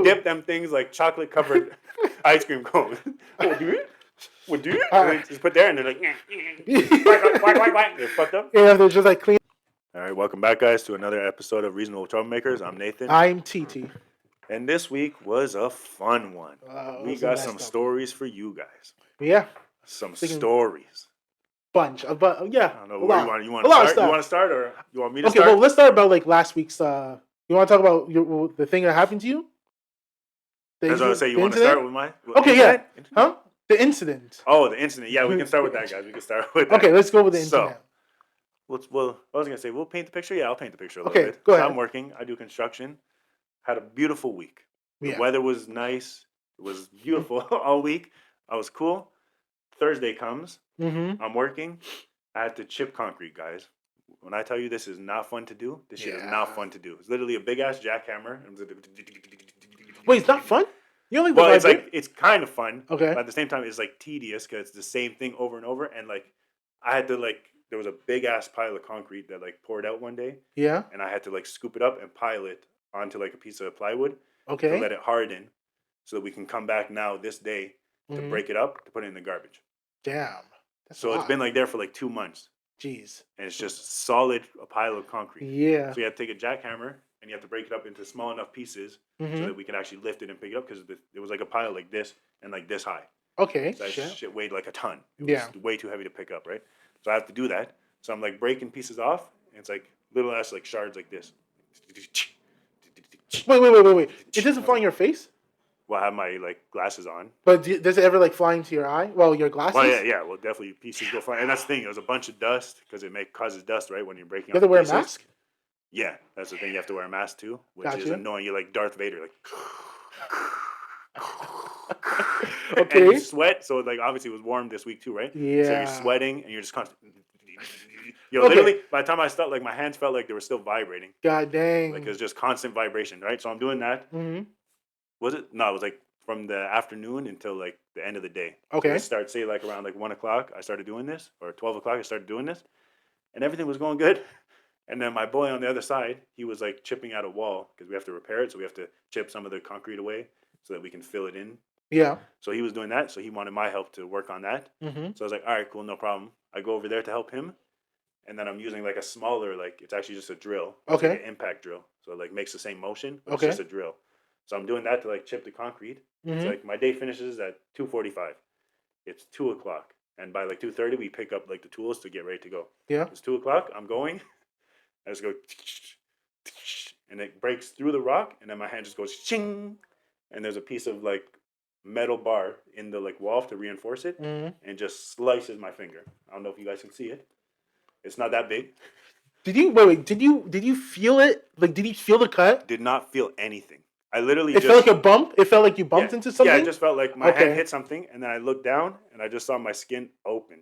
dip them things like chocolate covered ice cream cones. Oh, do it? What do it? And they just put there, and they're like, quack, quack, quack, quack. They're fucked up. Yeah, they're just like clean. All right, welcome back, guys, to another episode of Reasonable Troublemakers. I'm Nathan. I'm Tetteh. And this week was a fun one. We got some stories for you guys. Yeah. Some stories. Bunch. But yeah. I don't know. Where you want to start? You want to start, or you want me to start? Okay, well, let's start about like last week's. You want to talk about the thing that happened to you? I was going to say, you want to start with my... Okay, yeah. Huh? The incident. Oh, the incident. Yeah, we can start with that, guys. We can start with that. Okay, let's go with the incident. Well, I was going to say, we'll paint the picture. Yeah, I'll paint the picture a little bit. Go ahead. I'm working. I do construction. Had a beautiful week. The weather was nice. It was beautiful all week. I was cool. Thursday comes. Mm-hmm. I'm working. I had to chip concrete, guys. When I tell you this is not fun to do, this shit is not fun to do. It's literally a big-ass jackhammer. Wait, it's not fun? You only well, it's kind of fun. Okay. But at the same time, it's like tedious because it's the same thing over and over. And like, I had to there was a big-ass pile of concrete that like poured out one day. Yeah. And I had to like scoop it up and pile it onto like a piece of plywood. Okay. To let it harden so that we can come back now this day to break it up to put it in the garbage. Damn. So it's been like there for like 2 months. Jeez. And it's just solid a pile of concrete. Yeah. So you have to take a jackhammer and you have to break it up into small enough pieces so that we can actually lift it and pick it up because it was like a pile like this and like this high. Okay. So that shit weighed like a ton. It was way too heavy to pick up, right? So I have to do that. So I'm like breaking pieces off and it's like little ass like shards like this. Wait. It doesn't fly in your face? Well, I have my like glasses on. But does it ever like fly into your eye? Well, your glasses? Well, yeah. Well, definitely pieces go flying. And that's the thing. There's a bunch of dust because it causes dust, right, when you're breaking up. You have to wear a mask? Yeah, that's the thing. You have to wear a mask too, which is annoying. You're like Darth Vader, like. Okay. And you sweat, so like obviously it was warm this week too, right? Yeah. So you're sweating and you're just constantly. Literally, by the time I stopped, like my hands felt like they were still vibrating. God dang. Like it was just constant vibration, right? So I'm doing that. Mm-hmm. Was it? No, it was like from the afternoon until like the end of the day. Okay. So I start say like around like 1 o'clock. I started doing this, or 12 o'clock. I started doing this, and everything was going good. And then my boy on the other side, he was like chipping out a wall because we have to repair it, so we have to chip some of the concrete away so that we can fill it in. Yeah. So he was doing that. So he wanted my help to work on that. Mm-hmm. So I was like, all right, cool, no problem. I go over there to help him. And then I'm using like a smaller, like it's actually just a drill. Okay. Like an impact drill. So it like makes the same motion, but okay. It's just a drill. So I'm doing that to like chip the concrete. Mm-hmm. It's like my day finishes at 2:45. It's 2 o'clock. And by like 2:30, we pick up like the tools to get ready to go. Yeah. It's 2 o'clock. I'm going. I just go, and it breaks through the rock. And then my hand just goes, ching. And there's a piece of like metal bar in the like wall to reinforce it. Mm-hmm. And just slices my finger. I don't know if you guys can see it. It's not that big. Did you feel it? Like, did you feel the cut? Did not feel anything. I literally It felt like a bump? It felt like you bumped into something? Yeah, it just felt like my hand hit something, and then I looked down, and I just saw my skin open.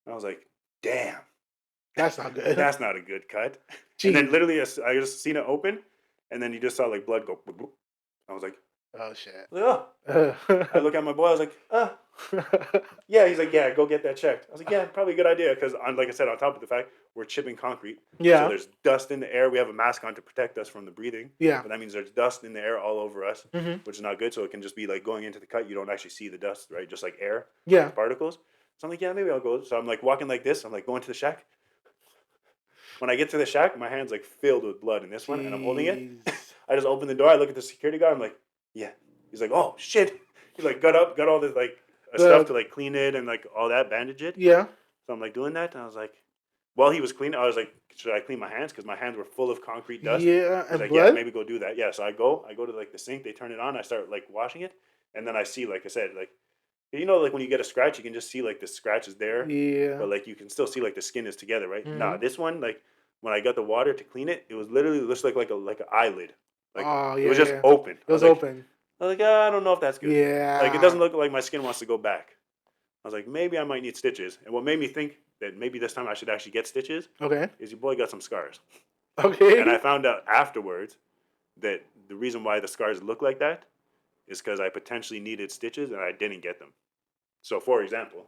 And I was like, damn. That's not good. That's not a good cut. Jeez. And then literally, I just seen it open, and then you just saw like blood go. Bloop, bloop. I was like, oh, shit. I look at my boy, I was like, yeah. He's like, yeah, go get that checked. I was like, yeah, probably a good idea, because like I said, on top of the fact, we're chipping concrete. Yeah. So there's dust in the air. We have a mask on to protect us from the breathing. Yeah. But that means there's dust in the air all over us, which is not good. So it can just be like going into the cut. You don't actually see the dust, right? Just like air. Yeah. Particles. So I'm like, yeah, maybe I'll go. So I'm like walking like this. I'm like going to the shack. When I get to the shack, my hand's like filled with blood in this one, and I'm holding it. I just open the door. I look at the security guard. I'm like, yeah. He's like, oh, shit. He like got all this like stuff to like clean it and like all that, bandage it. Yeah. So I'm like doing that, and I was like, while he was cleaning, I was like, should I clean my hands? Because my hands were full of concrete dust. Yeah, and like, blood? yeah, maybe go do that. Yeah, so I go to like the sink, they turn it on, I start like washing it, and then I see, like I said, like, you know, like when you get a scratch, you can just see like the scratch is there. Yeah. But like you can still see like the skin is together, right? Nah, this one, like when I got the water to clean it, it was literally just like an eyelid. Like it was just open. It was open. I was like, I don't know if that's good. Yeah. Like it doesn't look like my skin wants to go back. I was like, maybe I might need stitches. And what made me think that maybe this time I should actually get stitches is your boy got some scars. Okay. And I found out afterwards that the reason why the scars look like that is because I potentially needed stitches and I didn't get them. So, for example,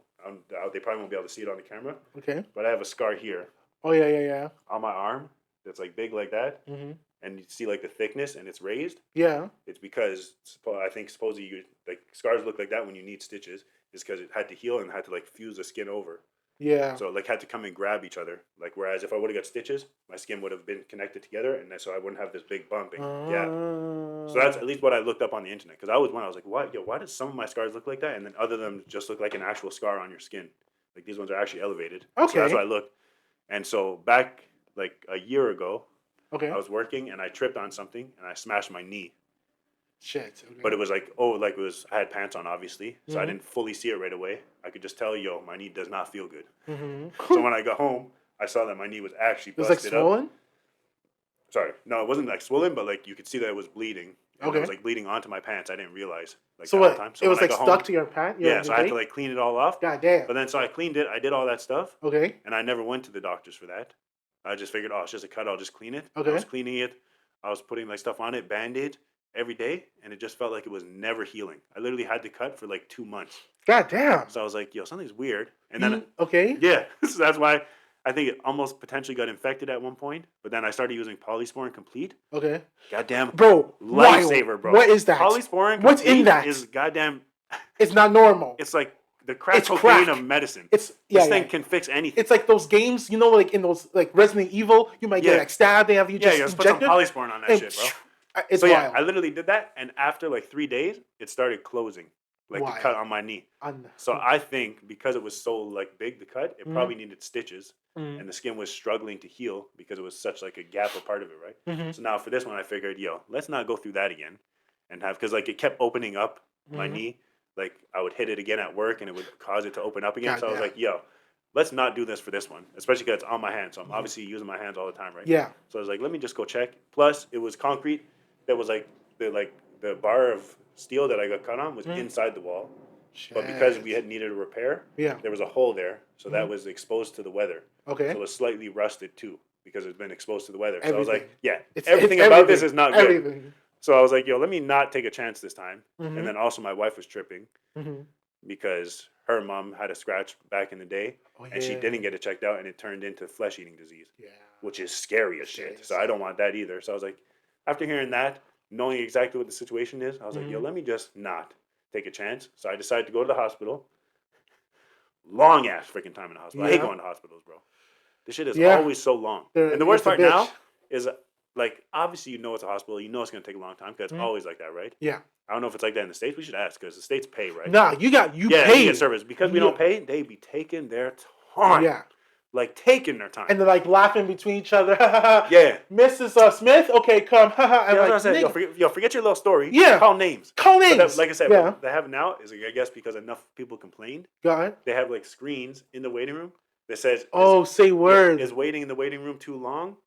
they probably won't be able to see it on the camera. Okay. But I have a scar here. Oh, yeah. On my arm that's like big like that, Mm-hmm. and you see like the thickness and it's raised, Yeah. it's because I think supposedly you like scars look like that when you need stitches, is because it had to heal and had to like fuse the skin over. Yeah. So it, like had to come and grab each other. Like whereas if I would have got stitches, my skin would have been connected together, and so I wouldn't have this big bumping gap. So that's at least what I looked up on the internet because I was like, why does some of my scars look like that, and then other than just look like an actual scar on your skin? Like these ones are actually elevated. So that's Okay. what I looked. And so back like a year ago, I Okay. was working and I tripped on something and I smashed my knee. Shit. But Okay. it was like, I had pants on obviously, so I Mm-hmm. didn't fully see it right away. I could just tell, my knee does not feel good. So Mm-hmm. when I got home, I saw that my knee was actually It was like busted up. swollen. Sorry, no, it wasn't like swollen, but like you could see that it was bleeding, and it was Okay. like bleeding onto my pants. I didn't realize like So that whole what? time. So It when was I like got stuck home, to your pant. yeah, Your so I had to leg. like clean it all off. God damn. But then so I cleaned it. I did all that stuff, Okay. and I never went to the doctors for that. I just figured, oh, it's just a cut. I'll just clean it. I Okay. was cleaning it. I was putting like stuff on it, Band-Aid every day, and it just felt like it was never healing. I literally had to cut for like 2 months. God damn. So I was like, something's weird. And then, Okay. yeah, so that's why I think it almost potentially got infected at one point. But then I started using Polysporin Complete. Okay. Goddamn Bro, wild. lifesaver, bro. What is that? Polysporin What's in Complete that? is goddamn. It's not normal. It's like the crack It's cocaine crack. of medicine. It's This thing can fix anything. It's like those games, like in those like Resident Evil, you might get like stabbed. They have you Yeah, just you just put some injected. Polysporin on that shit, bro. It's So yeah, wild. I literally did that, and after like 3 days, it started closing, like the cut Wild. on my knee. So I think because it was so like big, the cut, it probably needed stitches, and the skin was struggling to heal because it was such like a gap a part of it, right? Mm-hmm. So now for this one, I figured, let's not go through that again, and have because like it kept opening up my knee, like I would hit it again at work, and it would cause it to open up again. God So I was damn. like, let's not do this for this one, especially because it's on my hand. So I'm obviously using my hands all the time, right? Yeah. So I was like, let me just go check. Plus, it was concrete that was like the bar of steel that I got cut on was inside the wall. Shit. But because we had needed a repair, Yeah. there was a hole there, so that was exposed to the weather. Okay. So it was slightly rusted too because it's been exposed to the weather. Everything. So I was like, It's everything about this is not good. Everything. So I was like, let me not take a chance this time. Mm-hmm. And then also my wife was tripping because her mom had a scratch back in the day, and she didn't get it checked out, and it turned into flesh-eating disease, which is scary as shit. So I don't want that either. So I was like, after hearing that, knowing exactly what the situation is, I was like, let me just not take a chance. So I decided to go to the hospital. Long ass freaking time in the hospital. I hate going to hospitals, bro. This shit is always so long. And the worst part now is like obviously it's a hospital. It's gonna take a long time because it's always like that, right? Yeah. I don't know if it's like that in the States. We should ask because the States pay, right? Nah, you pay. You get service because we don't pay. They be taking their time. Yeah. Like taking their time. And they're like laughing between each other. Yeah. Mrs. Smith, okay, come. And yeah, like, I said, forget your little story. Yeah. Call names. Call names. But like I said, what they have now is I guess because enough people complained. Go ahead. They have like screens in the waiting room that says, say word. Is waiting in the waiting room too long?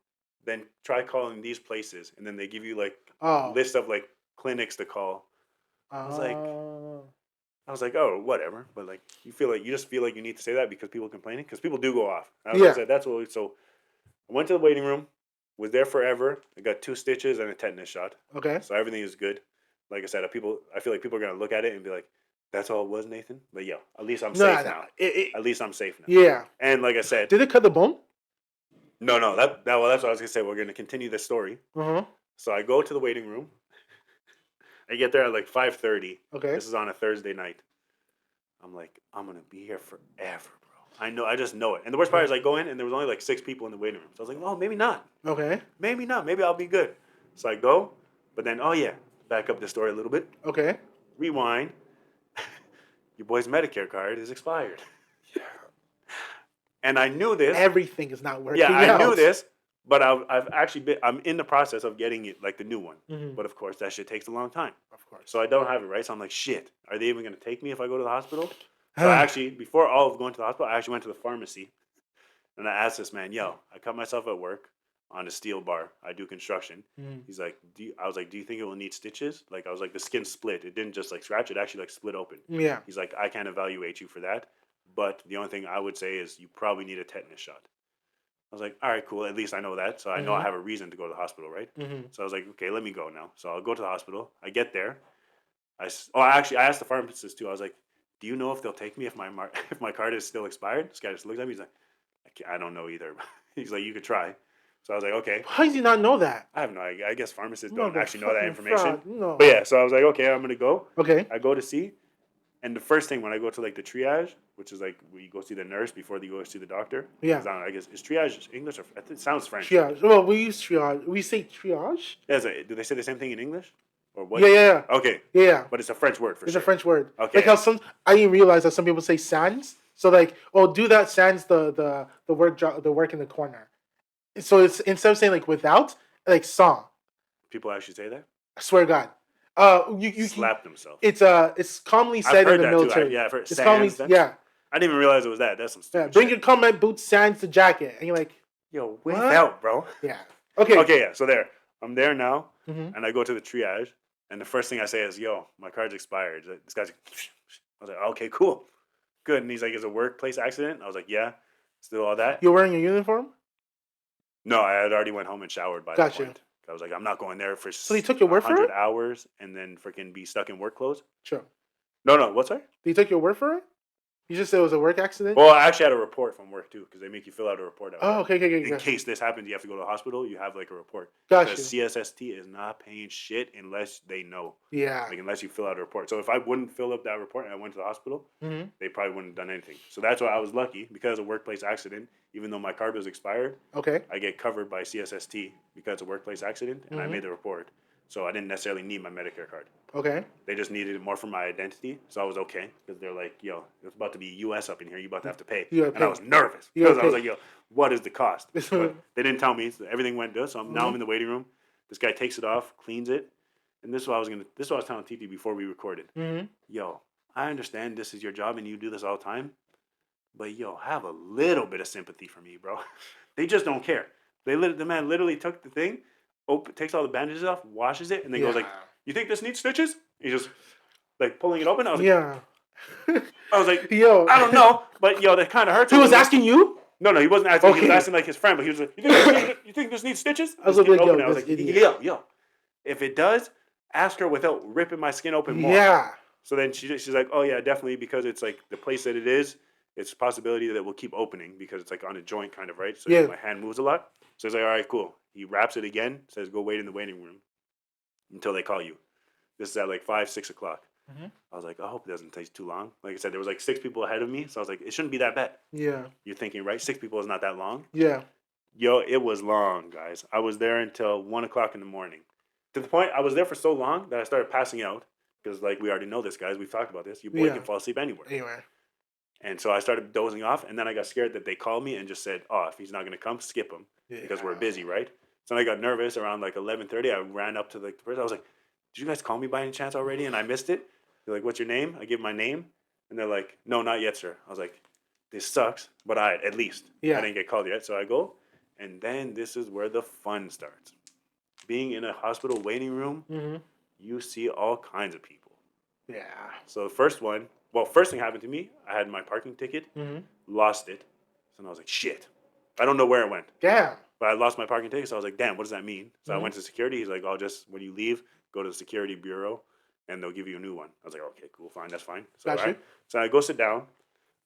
Then try calling these places, and then they give you like a list of like clinics to call. I was like, oh, whatever. But like, you just feel like you need to say that because people complaining, because people do go off. I said, that's what. So I went to the waiting room, was there forever. I got 2 stitches and a tetanus shot. Okay. So everything is good. Like I said, I feel like people are gonna look at it and be like, that's all it was, Nathan. But at least I'm safe now. At least I'm safe now. Yeah. And like I said, did it cut the bone? No. That's what I was gonna say. We're gonna continue this story. So I go to the waiting room. I get there at like 5:30. Okay. This is on a Thursday night. I'm like, I'm gonna be here forever, bro. I know. I just know it. And the worst part is I go in and there was only like 6 people in the waiting room. So I was like, oh, maybe not. Okay. Maybe not. Maybe I'll be good. So I go, but then back up the story a little bit. Okay. Rewind. Your boy's Medicare card is expired. And I knew this. Everything is not working. Yeah, I knew this, but I'm in the process of getting it like the new one. But of course, that shit takes a long time. Of course. So I don't have it, right? So I'm like, shit, are they even going to take me if I go to the hospital? So I actually, before all of going to the hospital, I actually went to the pharmacy. And I asked this man, I cut myself at work on a steel bar. I do construction. He's like, I was like, do you think it will need stitches? Like, I was like, the skin split. It didn't just like scratch. It actually like split open. Yeah. He's like, I can't evaluate you for that. But the only thing I would say is you probably need a tetanus shot. I was like, all right, cool. At least I know that. So I know I have a reason to go to the hospital, right? So I was like, okay, let me go now. So I'll go to the hospital. I get there. I asked the pharmacist too. I was like, do you know if they'll take me if my card is still expired? This guy just looks at me. He's like, I don't know either. He's like, you could try. So I was like, okay. Why do you not know that? I have no idea. I guess pharmacists don't actually know that Motherfucking information. fraud. No. But yeah, so I was like, okay, I'm going to go. Okay. I go to see. And the first thing when I go to like the triage, which is like we go see the nurse before they go see the doctor. Yeah. 'Cause I don't know, I guess, is triage English or I think it sounds French. Triage. Well, we use triage. We say triage. Yeah, do they say the same thing in English? Or what? Yeah. Okay. Yeah. But it's a French word for It's sure. a French word. Okay. Like how I didn't realize that some people say sans. So like, oh, do that sans the work in the corner. So it's instead of saying like without, like sans. People actually say that? I swear to God. You slap themselves. It's commonly said in the military. I've heard it's commonly, yeah. I didn't even realize it was that. That's some stupid bring shit. your combat boots, sans the jacket, and you're like, yo, without, bro. Yeah. Okay. Okay, yeah. So I'm there now, Mm-hmm. and I go to the triage, and the first thing I say is, "Yo, my card's expired." This guy's like, I was like, "Okay, cool, good." And he's like, "Is it a workplace accident?" I was like, "Yeah." Still all that. You're wearing a uniform? No, I had already went home and showered by that point. I was like, I'm not going there for so they took your word for 100 it? hours and then freaking be stuck in work clothes. Sure. No, what's that? They took your word for it? You just said it was a work accident? Well, I actually had a report from work too, because they make you fill out a report. Okay. In case this happens, you have to go to the hospital. You have like a report. Gotcha. Because CSST is not paying shit unless they know. Yeah. Like unless you fill out a report. So if I wouldn't fill up that report and I went to the hospital, Mm-hmm. they probably wouldn't have done anything. So that's why I was lucky because of workplace accident. Even though my card was expired, okay, I get covered by CSST because of workplace accident, and I made the report. So I didn't necessarily need my Medicare card. Okay. They just needed it more for my identity, so I was okay because they're like, "Yo, it's about to be U.S. up in here. You about to have to pay." And I was nervous because I was like, "Yo, what is the cost?" But they didn't tell me. So everything went good. So now I'm in the waiting room. This guy takes it off, cleans it, and this is what I was telling Tetteh before we recorded. Mm-hmm. Yo, I understand this is your job and you do this all the time, but yo, have a little bit of sympathy for me, bro. They just don't care. The man literally took the thing, takes all the bandages off, washes it, and then goes like, "You think this needs stitches?" He's just like pulling it open. I was like, I was like, yo, I don't know, but yo, that kind of hurts. He was asking you? No, he wasn't asking. Okay. He was asking like his friend, but he was like, "You think this needs stitches?" I was like, yo, if it does, ask her without ripping my skin open more. Yeah. So then she's like, "Oh yeah, definitely," because it's like the place that it is. It's a possibility that it will keep opening because it's like on a joint kind of, right? So my hand moves a lot. So he's like, all right, cool. He wraps it again, says, go wait in the waiting room until they call you. This is at like 5, 6 o'clock. Mm-hmm. I was like, I hope it doesn't take too long. Like I said, there was like 6 people ahead of me. So I was like, it shouldn't be that bad. Yeah. You're thinking, right? 6 people is not that long. Yeah. Yo, it was long, guys. I was there until 1 o'clock in the morning. To the point, I was there for so long that I started passing out. Because like we already know this, guys. We've talked about this. Your boy can fall asleep anywhere. And so I started dozing off, and then I got scared that they called me and just said, "Oh, if he's not gonna come, skip him because we're busy, right?" So I got nervous around like 11:30. I ran up to the person. I was like, "Did you guys call me by any chance already?" And I missed it. They're like, "What's your name?" I give my name, and they're like, "No, not yet, sir." I was like, "This sucks, but at least I didn't get called yet." So I go, and then this is where the fun starts. Being in a hospital waiting room, you see all kinds of people. Yeah. So the first thing happened to me, I had my parking ticket, lost it. So I was like, shit. I don't know where it went. Damn. But I lost my parking ticket, so I was like, damn, what does that mean? So I went to security. He's like, when you leave, go to the security bureau, and they'll give you a new one. I was like, okay, cool, fine, that's fine. So, gotcha. Right. So I go sit down.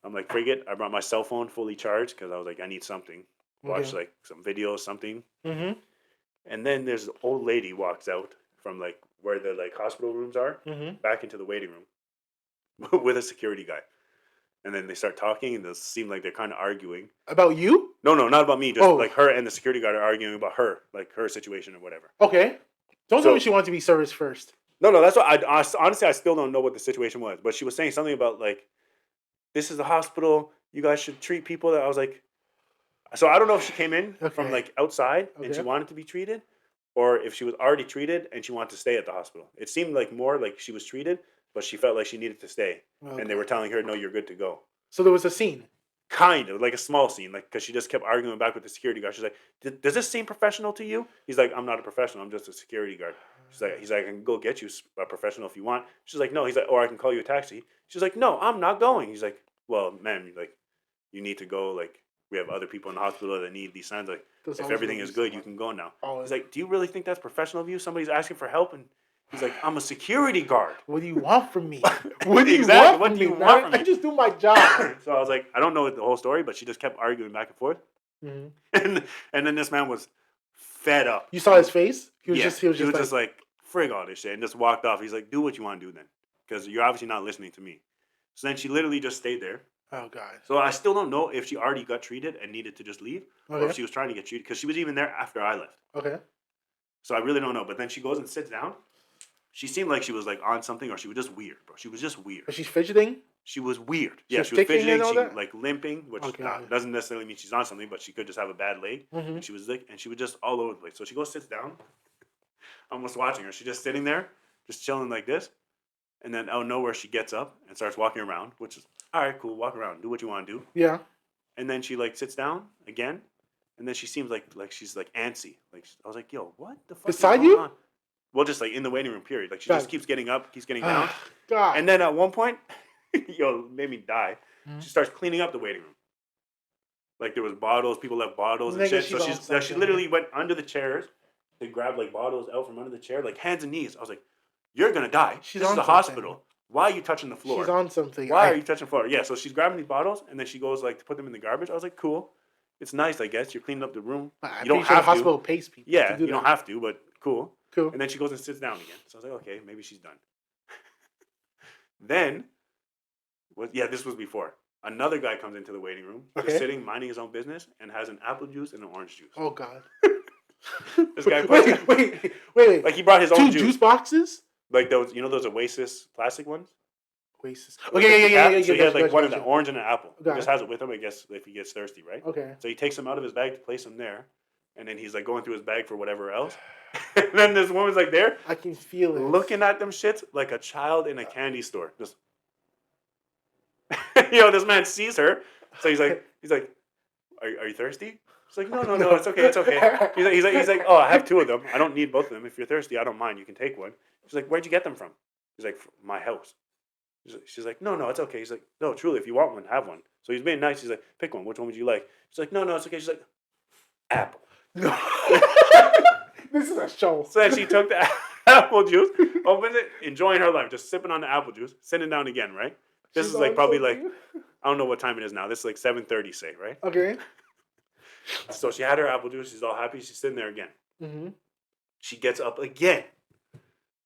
I'm like, forget. I brought my cell phone fully charged because I was like, I need something. Watch like some videos, something. Mm-hmm. And then there's an old lady walks out from like where the like hospital rooms are, back into the waiting room with a security guy. And then they start talking, and they seem like they're kind of arguing. About you? No, not about me. Just like her and the security guard are arguing about her, like her situation or whatever. Okay. Don't tell me she wanted to be serviced first. No, that's what I honestly, I still don't know what the situation was. But she was saying something about like, this is a hospital. You guys should treat people that I was like, so I don't know if she came in from like outside and she wanted to be treated, or if she was already treated and she wanted to stay at the hospital. It seemed like more like she was treated, but she felt like she needed to stay. And they were telling her, no, you're good to go. So there was a scene. Kind of, like a small scene, like, because she just kept arguing back with the security guard. She's like, does this seem professional to you? He's like, I'm not a professional. I'm just a security guard. He's like, I can go get you a professional if you want. She's like, no. He's like, or I can call you a taxi. She's like, no, I'm not going. He's like, well, ma'am, like, you need to go. Like, we have other people in the hospital that need these signs. Like, if everything is good, you can go now. He's like, do you really think that's professional of you? Somebody's asking for help, and he's like, I'm a security guard. What do you want from me? What do you want from me? I just do my job. So I was like, I don't know the whole story, but she just kept arguing back and forth. Mm-hmm. And then this man was fed up. You saw his face. He was Yeah, just. He was just like, like, frig all this shit, and just walked off. He's like, do what you want to do then, because you're obviously not listening to me. So then she literally just stayed there. oh god. So I still don't know if she already got treated and needed to just leave, or if Okay. she was trying to get treated, because she was even there after I left. Okay. So I really don't know. But then she goes and sits down. She seemed like she was like on something, or she was just weird, bro. She was just weird. Was she fidgeting? She was weird. She Yeah, was she was ticking fidgeting. and all She that? like limping, which Okay. doesn't necessarily mean she's on something, but she could just have a bad leg. Mm-hmm. And she was like, and she was just all over the place. So she goes, sits down. I'm almost watching her. She's just sitting there, just chilling like this. And then out of nowhere, she gets up and starts walking around, which is all right, cool. Walk around, do what you want to do. Yeah. And then she like sits down again, and then she seems like she's like antsy. Like I was like, yo, what the fuck? Beside is going you? on? Well, just like in the waiting room, period. Like she God. just keeps getting up, keeps getting down, God. and then at one point, yo, it made me die. Mhm. She starts cleaning up the waiting room. Like there was bottles, people left bottles and Nigga, shit. she's So on she something. literally went under the chairs to grab like bottles out from under the chair, like hands and knees. I was like, you're gonna die. She's This is on a something. hospital. Why are you touching the floor? She's on something. Why are you touching the floor? Yeah, so she's grabbing these bottles and then she goes like to put them in the garbage. I was like, cool. It's nice, I guess. You're cleaning up the room. I'm You don't pretty sure have the hospital to. pays people. Yeah, to do you don't that. have to, but cool. Cool. And then she goes and sits down again. So I was like, okay, maybe she's done. Then, this was before. Another guy comes into the waiting room, Okay. just sitting, minding his own business, and has an apple juice and an orange juice. Oh god. This guy puts wait. like he brought his own Two juice boxes. like those, those Oasis plastic ones. Oasis. With Okay, the yeah. cap. So he had gotcha, like one of gotcha. the orange and an apple. Got He just it. has it with him, I guess, if he gets thirsty, right? Okay. So he takes them out of his bag to place them there, and then he's like going through his bag for whatever else. And then this woman's like there, I can feel it. looking at them shits like a child in a candy store. Just, this man sees her, so he's like, are you thirsty? She's like, no, it's okay. He's like, oh, I have two of them. I don't need both of them. If you're thirsty, I don't mind. You can take one. She's like, where'd you get them from? He's like, my house. She's like, no, it's okay. He's like, no, truly, if you want one, have one. So he's being nice. He's like, pick one. Which one would you like? She's like, no, it's okay. She's like, apple. No. This is a show. So then she took the apple juice, opened it, enjoying her life, just sipping on the apple juice, sitting down again, right? This She's is like on probably something. like, I don't know what time it is now. This is like 7:30, say, right? Okay. So she had her apple juice. She's all happy. She's sitting there again. Mm-hmm. She gets up again.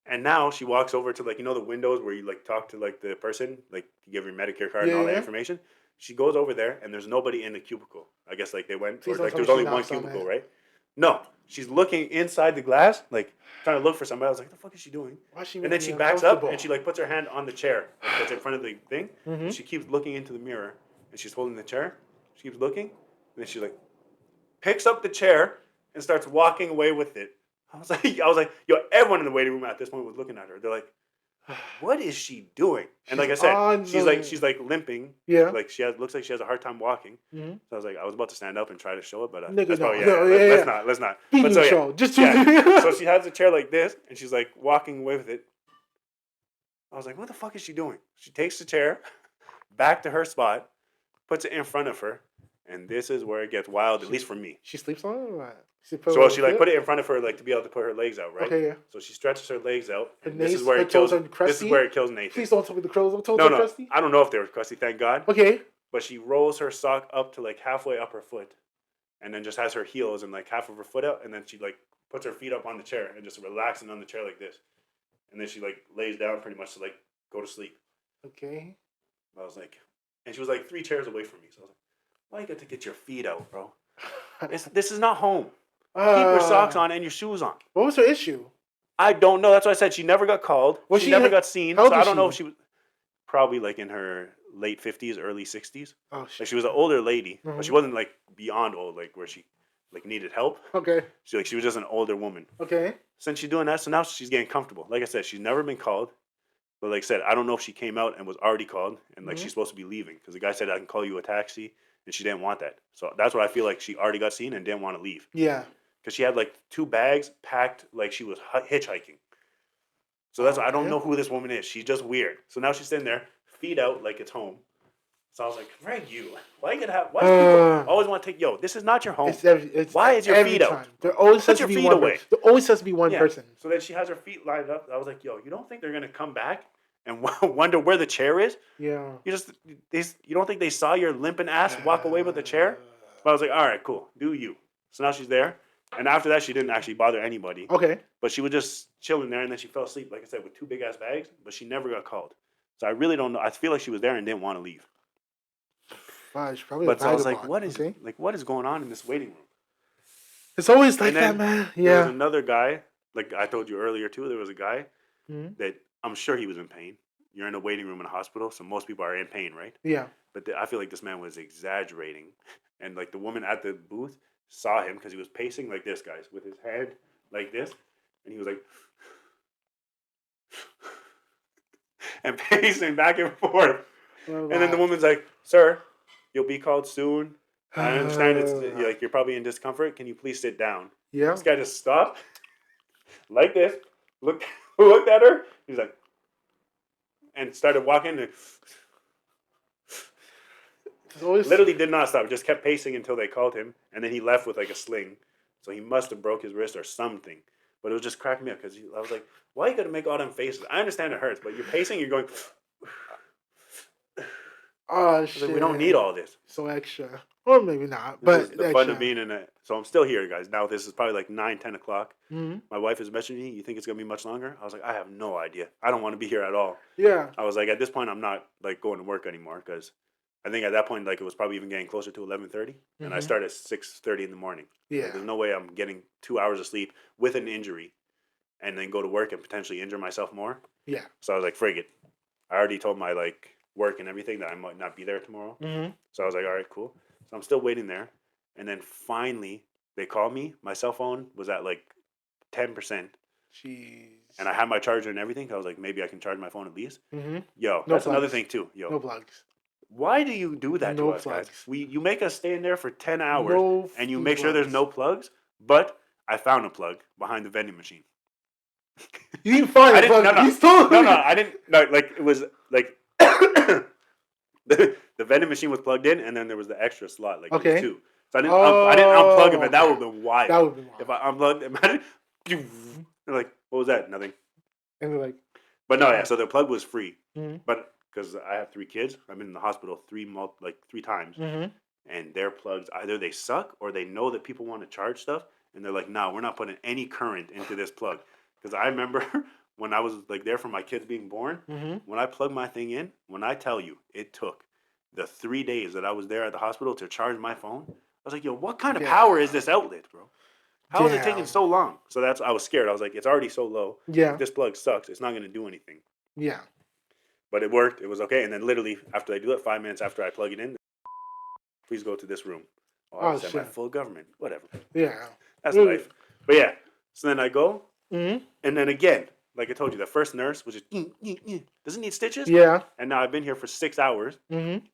And now she walks over to like, the windows where you like talk to like the person, like you give your Medicare card and all that Yeah. information. She goes over there and there's nobody in the cubicle. I guess like they went, Please or don't like tell there's me only she one knocks on cubicle, it. right? No, she's looking inside the glass, like trying to look for somebody. I was like, the fuck is she doing? Why is she And then making she me backs up uncomfortable? and she like puts her hand on the chair like, that's in front of the thing. Mhm. And she keeps looking into the mirror and she's holding the chair. She keeps looking and then she like picks up the chair and starts walking away with it. I was like, yo, everyone in the waiting room at this point was looking at her. They're like, what is she doing? And like I She's said, on she's like limping. Yeah. Like looks like she has a hard time walking. Mhm. So I was about to stand up and try to show it, but Nigga, that's no, probably, no, let's not. Beat But you so, show. Just so she has the chair like this, and she's like walking away with it. I was like, what the fuck is she doing? She takes the chair back to her spot, puts it in front of her, and this is where it gets wild, at least for me. She sleeps on it or what? She Put it in front of her like to be able to put her legs out, right? Okay, yeah. So she stretches her legs out, and Her this is nails- where her it kills. toes are This is crusty? where it kills Nathan. Please don't tell me the toes No, are crusty. I don't know if they were crusty, thank God. Okay. But she rolls her sock up to like halfway up her foot, and then just has her heels and like half of her foot out, and then she like puts her feet up on the chair and just relaxing on the chair like this, and then she like lays down pretty much to like go to sleep. Okay. I was like, and she was like 3 chairs away from me, so I was like, why you got to get your feet out, bro? This is not home. Keep your socks on and your shoes on. What was her issue? I don't know. That's why I said she never got called. Was she she never in- got seen. how old So I was don't know if she? she was probably like in her late 50s, early 60s. Oh Like shit. she was an older lady, but she Mhm. wasn't like beyond old, like where she like needed help. Okay. She was just an older woman. Okay. Since she's doing that, so now she's getting comfortable. Like I said, she's never been called. But like I said, I don't know if she came out and was already called and like Mhm. she's supposed to be leaving because the guy said I can call you a taxi and she didn't want that. So that's what I feel like she already got seen and didn't want to leave Yeah. because she had like 2 bags packed like she was hitchhiking. So that's why I don't Okay. know who this woman is. She's just weird. So now she's sitting there, feet out like it's home. So I was like, Greg, why do people always want to take, this is not your home. It's Why is your every feet out? time. There always Put has to your be feet one away. There always has to be one Yeah. person. So then she has her feet lined up. I was like, you don't think they're going to come back and wonder where the chair is? Yeah. You don't think they saw your limping ass walk away with the chair? But I was like, all right, cool. Do you. So now she's there. And after that, she didn't actually bother anybody. Okay. But she was just chilling there, and then she fell asleep, like I said, with 2 big ass bags. But she never got called. So I really don't know. I feel like she was there and didn't want to leave. She's probably a But so I was like, vagabond. what is going on in this waiting room? It's always like And then that, man. there was Yeah. another guy, like I told you earlier too. There was a guy Mhm. that I'm sure he was in pain. You're in a waiting room in a hospital, so most people are in pain, right? Yeah. But I feel like this man was exaggerating, and like the woman at the booth saw him because he was pacing like this, guys, with his hand like this, and he was like, and pacing back and forth. And then the woman's like, "Sir, you'll be called soon. I understand it's like you're probably in discomfort. Can you please sit down?" Yeah. This guy just stopped, like this, looked at her. He's like, and started walking. And literally did not stop. Just kept pacing until they called him, and then he left with like a sling. So he must have broke his wrist or something. But it was just cracking me up because I was like, "Why you gotta make all them faces?" I understand it hurts, but you're pacing. You're going. Oh shit! Like, we don't need all this. So extra, or maybe not. This But is the fun of being in it. So I'm still here, guys. Now this is probably like 9, 10 o'clock. Mm-hmm. My wife is messaging me. You think it's gonna be much longer? I was like, I have no idea. I don't want to be here at all. Yeah. I was like, at this point, I'm not like going to work anymore because I think at that point, like it was probably even getting closer to 11:30, and I start at 6:30 in the morning. Yeah. Like, there's no way I'm getting 2 hours of sleep with an injury, and then go to work and potentially injure myself more. Yeah. So I was like, frig it. I already told my like work and everything that I might not be there tomorrow. Mm-hmm. So I was like, all right, cool. So I'm still waiting there. And then finally they called me. My cell phone was at like 10%. Jeez. And I had my charger and everything. I was like, maybe I can charge my phone at least. Mm-hmm. Yo, No that's another plugs. thing too. Yo, No plugs. why do you do that No to us, plugs. guys? You make us stay in there for 10 hours No and you make sure there's no plugs. But I found a plug behind the vending machine. You didn't find a plug. No, You stole it. no, I didn't. No, like it was like the vending machine was plugged in, and then there was the extra slot, like Okay. two. So I didn't unplug it, but that would have been wild. That would have been wild. If I unplugged, imagine. They're like, what was that? Nothing. And they're like, but no, yeah. So the plug was free, mm-hmm. but because I have 3 kids, I've been in the hospital 3 times, mm-hmm. and their plugs either they suck or they know that people want to charge stuff, and they're like, no, we're not putting any current into this plug. Because I remember when I was like there for my kids being born, mm-hmm. when I plugged my thing in, when I tell you it took the 3 days that I was there at the hospital to charge my phone, I was like, yo, what kind of power is this outlet, bro? How is it taking so long? So I was scared. I was like, it's already so low. Yeah. If this plug sucks, it's not going to do anything. Yeah. But it worked. It was okay. And then literally after I do it, 5 minutes after I plug it in, please go to this room. Oh, shit. My full government. Whatever. Yeah. That's life. But yeah. So then I go. Mm-hmm. And then again, like I told you, the first nurse was just, doesn't need stitches? Yeah. And now I've been here for 6 hours. Mm-hmm.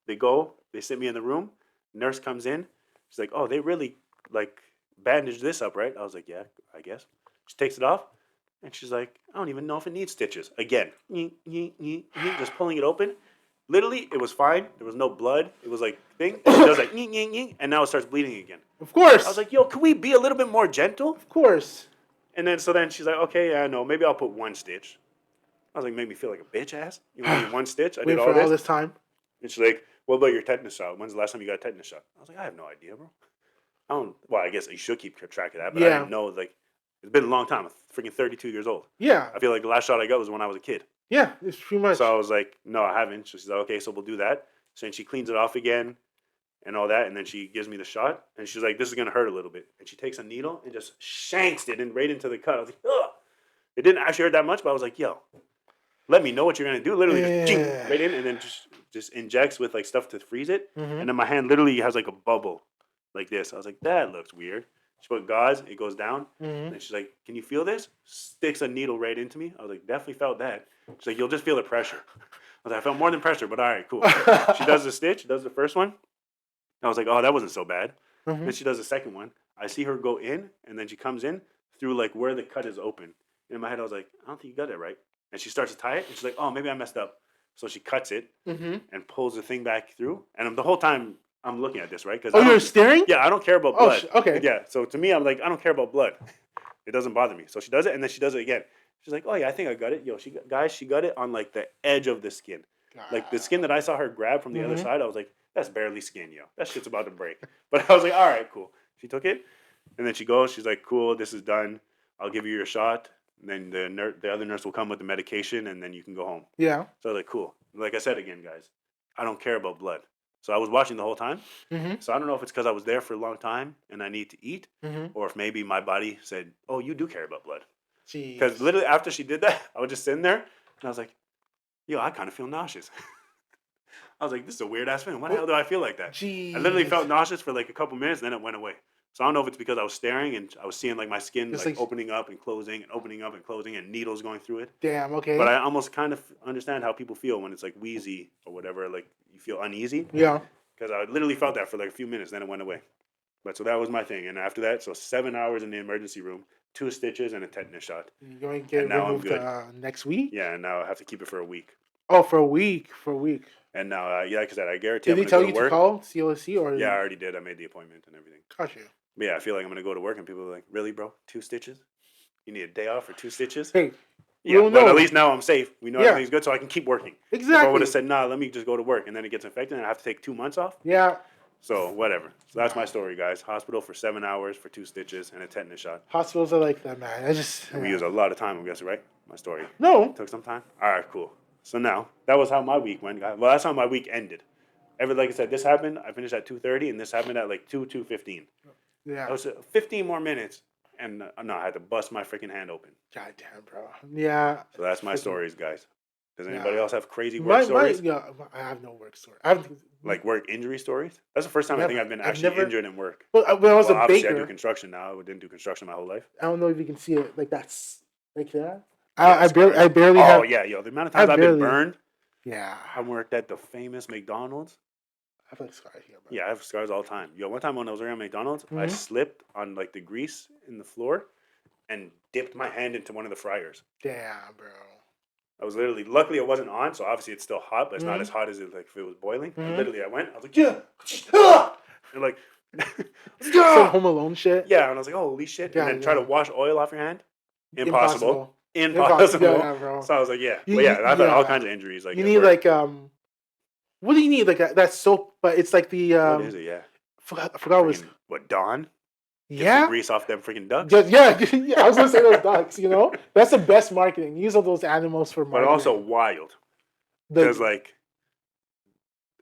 They go, they sit me in the room. Nurse comes in. She's like, oh, they really like bandaged this up, right? I was like, yeah, I guess. She takes it off. And she's like, I don't even know if it needs stitches. Again, just pulling it open. Literally, it was fine. There was no blood. It was like thing. And she does like, and now it starts bleeding again. Of course. I was like, yo, could we be a little bit more gentle? Of course. And then she's like, okay, yeah, no, maybe I'll put 1 stitch. I was like, make me feel like a bitch ass. You want me 1 stitch? I did all this time. And she's like, what about your tetanus shot? When's the last time you got a tetanus shot? I was like, I have no idea, bro. Well, I guess you should keep track of that, but I didn't know, like, it's been a long time. I'm freaking 32 years old. Yeah. I feel like the last shot I got was when I was a kid. Yeah, it's pretty much. So I was like, no, I haven't. So she's like, okay, so we'll do that. So then she cleans it off again and all that, and then she gives me the shot, and she's like, this is going to hurt a little bit. And she takes a needle and just shanks it right into the cut. I was like, ugh. It didn't actually hurt that much, but I was like, yo, let me know what you're going to do. Literally just right in, and then just injects with like stuff to freeze it. Mm-hmm. And then my hand literally has like a bubble like this. I was like, that looks weird. She put gauze, it goes down. Mm-hmm. And she's like, can you feel this? Sticks a needle right into me. I was like, definitely felt that. She's like, you'll just feel the pressure. I was like, I felt more than pressure, but all right, cool. She does the stitch, does the first one. I was like, oh, that wasn't so bad. Mm-hmm. Then she does the second one. I see her go in, and then she comes in through like where the cut is open. And in my head, I was like, I don't think you got it right. And she starts to tie it, and she's like, oh, maybe I messed up. So she cuts it and pulls the thing back through. And the whole time, I'm looking at this, right? You're staring? Yeah, I don't care about blood. Okay. Yeah, so to me, I'm like, I don't care about blood. It doesn't bother me. So she does it, and then she does it again. She's like, oh, yeah, I think I got it. Yo, she got it on, like, the edge of the skin. Like, the skin that I saw her grab from the other side, I was like, that's barely skin, yo. That shit's about to break. But I was like, all right, cool. She took it. And then she goes. She's like, "Cool, this is done. I'll give you your shot." And then the other nurse will come with the medication, and then you can go home. Yeah. So I was like, "Cool." Like I said again, guys, I don't care about blood. So I was watching the whole time. Mm-hmm. So I don't know if it's because I was there for a long time and I need to eat, Mm-hmm. or if maybe my body said, "Oh, you do care about blood." Jeez. Because literally after she did that, I was just sitting there and I was like, "Yo, I kind of feel nauseous." I was like, "This is a weird ass feeling. Why the hell do I feel like that?" Jeez. I literally felt nauseous for like a couple minutes, and then it went away. So I don't know if it's because I was staring and I was seeing like my skin It's like like- opening up and closing and opening up and closing and needles going through it. Damn. Okay. But I almost kind of understand how people feel when it's like wheezy or whatever, like you feel uneasy. Yeah. Because I literally felt that for like a few minutes, then it went away. But so that was my thing. And after that, so 7 hours in the emergency room, 2 stitches and a tetanus shot. You're going to get And now I'm removed good. Next week? Yeah, and now I have to keep it for a week. Oh, for a week. For a week. And now, yeah, like I said, I guarantee Did I'm they going tell you to to call CLSC or? Yeah, I already did. I made the appointment and everything. Got you. But yeah, I feel like I'm going to go to work and people are like, "Really, bro? 2 stitches? You need a day off for 2 stitches?" Hey. Yeah, don't but know. at least now I'm safe. We know Yeah. everything's good, so I can keep working. If I would Exactly. have said, "Nah, let me just go to work," and then it gets infected and I have to take 2 months off. Yeah. So whatever. So that's my story, guys. Hospital for 7 hours for 2 stitches and a tetanus shot. Hospitals are like that, man. I just. We use a lot of time, I'm guessing, right? My story. No. Took some time? All right, cool. So now, that was how my week went, guys. Well, that's how my week ended. Like I said, this happened, I finished at 2:30, and this happened at like 2:15. Yeah. That was 15 more minutes, and no, I had to bust my freaking hand open. God damn, bro. Yeah. So that's my Freaking- stories, guys. Does anybody Yeah. else have crazy work stories? Yeah, I have no work story. I have Like work injury stories? That's the first time I think Never. I've been I've actually never- injured in work. Well, when I was Well, a obviously I do baker, construction now. I didn't do construction my whole life. I don't know if you can see it. Like that's like that. Yeah, I barely Oh have. yeah, yo, the amount of times I I've been barely- burned. Yeah. I worked at the famous McDonald's. I have like scars here, bro. Yeah, I have scars all the time. Yo, one time when I was around McDonald's, I Mhm. slipped on like the grease in the floor and dipped my hand into one of the fryers. Damn, bro. I was literally, luckily it wasn't on, so obviously it's still hot, but it's not Mhm. as hot as it like if it was boiling. Mhm. Literally, I went, I was like, yeah, ah! And like, Some yeah, Home Alone shit. yeah, and I was like, holy shit, Yeah, and then try to yeah. wash oil off your hand, impossible. Impossible. Yeah, bro. So I was like, yeah, You- but yeah, I've had all yeah. kinds of injuries. Like You at need work. like what do you need? Like that soap, but it's like the What is it? Yeah, I forgot what it was. Freaking- what Dawn? Get the Yeah. grease off them freaking ducks. Yeah, yeah, I was gonna say those ducks. You know, that's the best marketing. Use all those animals for But marketing. also wild. Because like,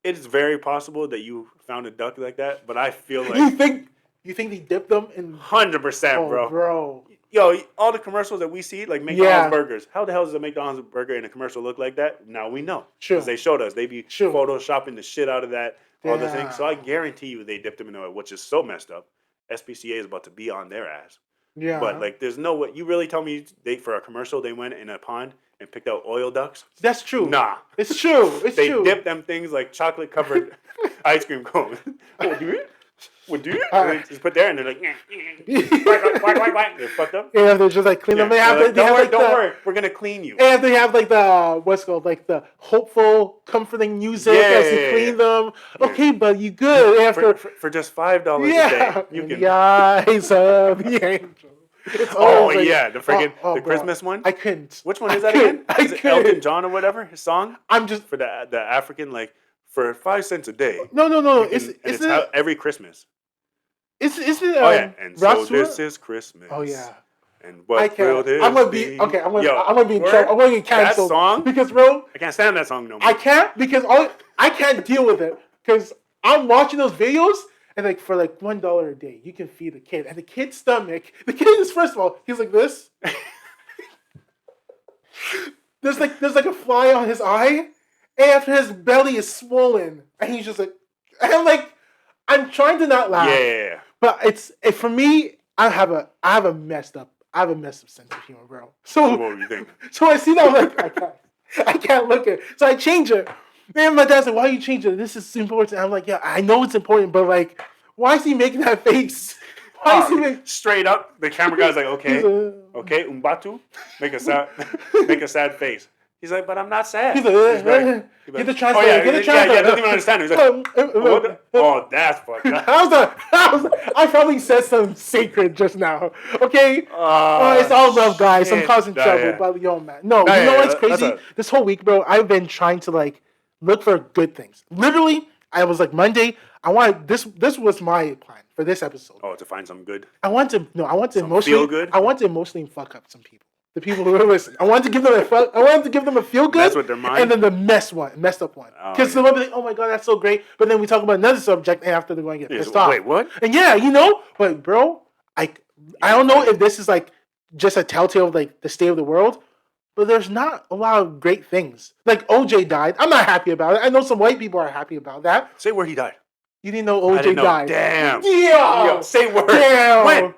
it's very possible that you found a duck like that, but I feel you like think they dip them in? 100%, Oh, bro. Yo, all the commercials that we see, like McDonald's Yeah. burgers. How the hell does a McDonald's burger in a commercial look like that? Now we know. True. Because they showed us. They be True. photoshopping the shit out of that, all the things. So I Damn. guarantee you they dipped them in oil, which is so messed up. SPCA is about to be on their ass. Yeah. But like, there's no way. You really tell me for a commercial they went in a pond and picked out oil ducks? That's true. Nah. It's true. It's They true. dip them things like chocolate covered ice cream cones. Oh, do it? What do it? And they just put there and they're like, quack. They're fucked up. Yeah, they're just like clean them. They They're have. like, They have like don't the. worry, we're gonna clean you. And they have like the what's it called like the hopeful, comforting music as you Yeah. clean them. Yeah. Okay, but you good after. For just $5 a Yeah, day, you in can. the eyes of the angel. It's Oh always like- yeah, the friggin' oh, the bro. Christmas one. I couldn't. Which one is I that again? couldn't. I Is it Elton couldn't. John or whatever? His song I'm just for the African like for 5 cents a day. no. You It's can- and isn't it's how, it? every Christmas. Isn't it? Oh yeah, and Rod so Stewart? this is Christmas. Oh yeah. And I what will can't. this I'm gonna be? be okay. I'm gonna be in word? trouble. I'm gonna get That canceled song? because bro, I can't stand that song no more. I can't because I can't deal with it because I'm watching those videos and like for like $1 a day you can feed a kid and the kid's stomach. The kid is first of all he's like this. There's like a fly on his eye, and after his belly is swollen, and he's just like, and I'm like, I'm trying to not laugh, Yeah. but for me, I have a messed up sense of humor, bro. So So what were you thinking? so I see that I'm like, I can't look at it. So I change it. And my dad's like, why are you changing it? This is important. I'm like, yeah, I know it's important, but like, why is he making that face? Why is he making Straight up, the camera guy's like, He's okay, a- okay, Umbatu, make a sad face. He's like, but I'm not sad. He's like, He's like- get the translator, Oh, yeah, get the yeah, translator. yeah, doesn't even understand. He's like, what the? Oh, that's fucked up. I probably said something sacred just now. Okay? It's all love, guys. I'm shit. causing Nah, trouble, yeah. but yo, man. No, Nah, you know yeah, what's that's crazy? This whole week, bro, I've been trying to like look for good things. Literally, I was like Monday. I wanted this was my plan for for this episode. Oh, to find some good. I want to Some emotionally feel good? I want to emotionally fuck up some people. The people who are listening. I want to give them a feel good. Mess with their mind? And then the messed up one. Oh, Because they'll be like, oh my god, that's so great. But then we talk about another subject and after they're going to get pissed off. Wait, what? And yeah, you know, but bro, I don't know if this is like just a telltale of like the state of the world, but there's not a lot of great things. Like OJ died. I'm not happy about it. I know some white people are happy about that. Say where he died. You didn't know I OJ didn't know. died. Damn. Yo, say word. Damn. When?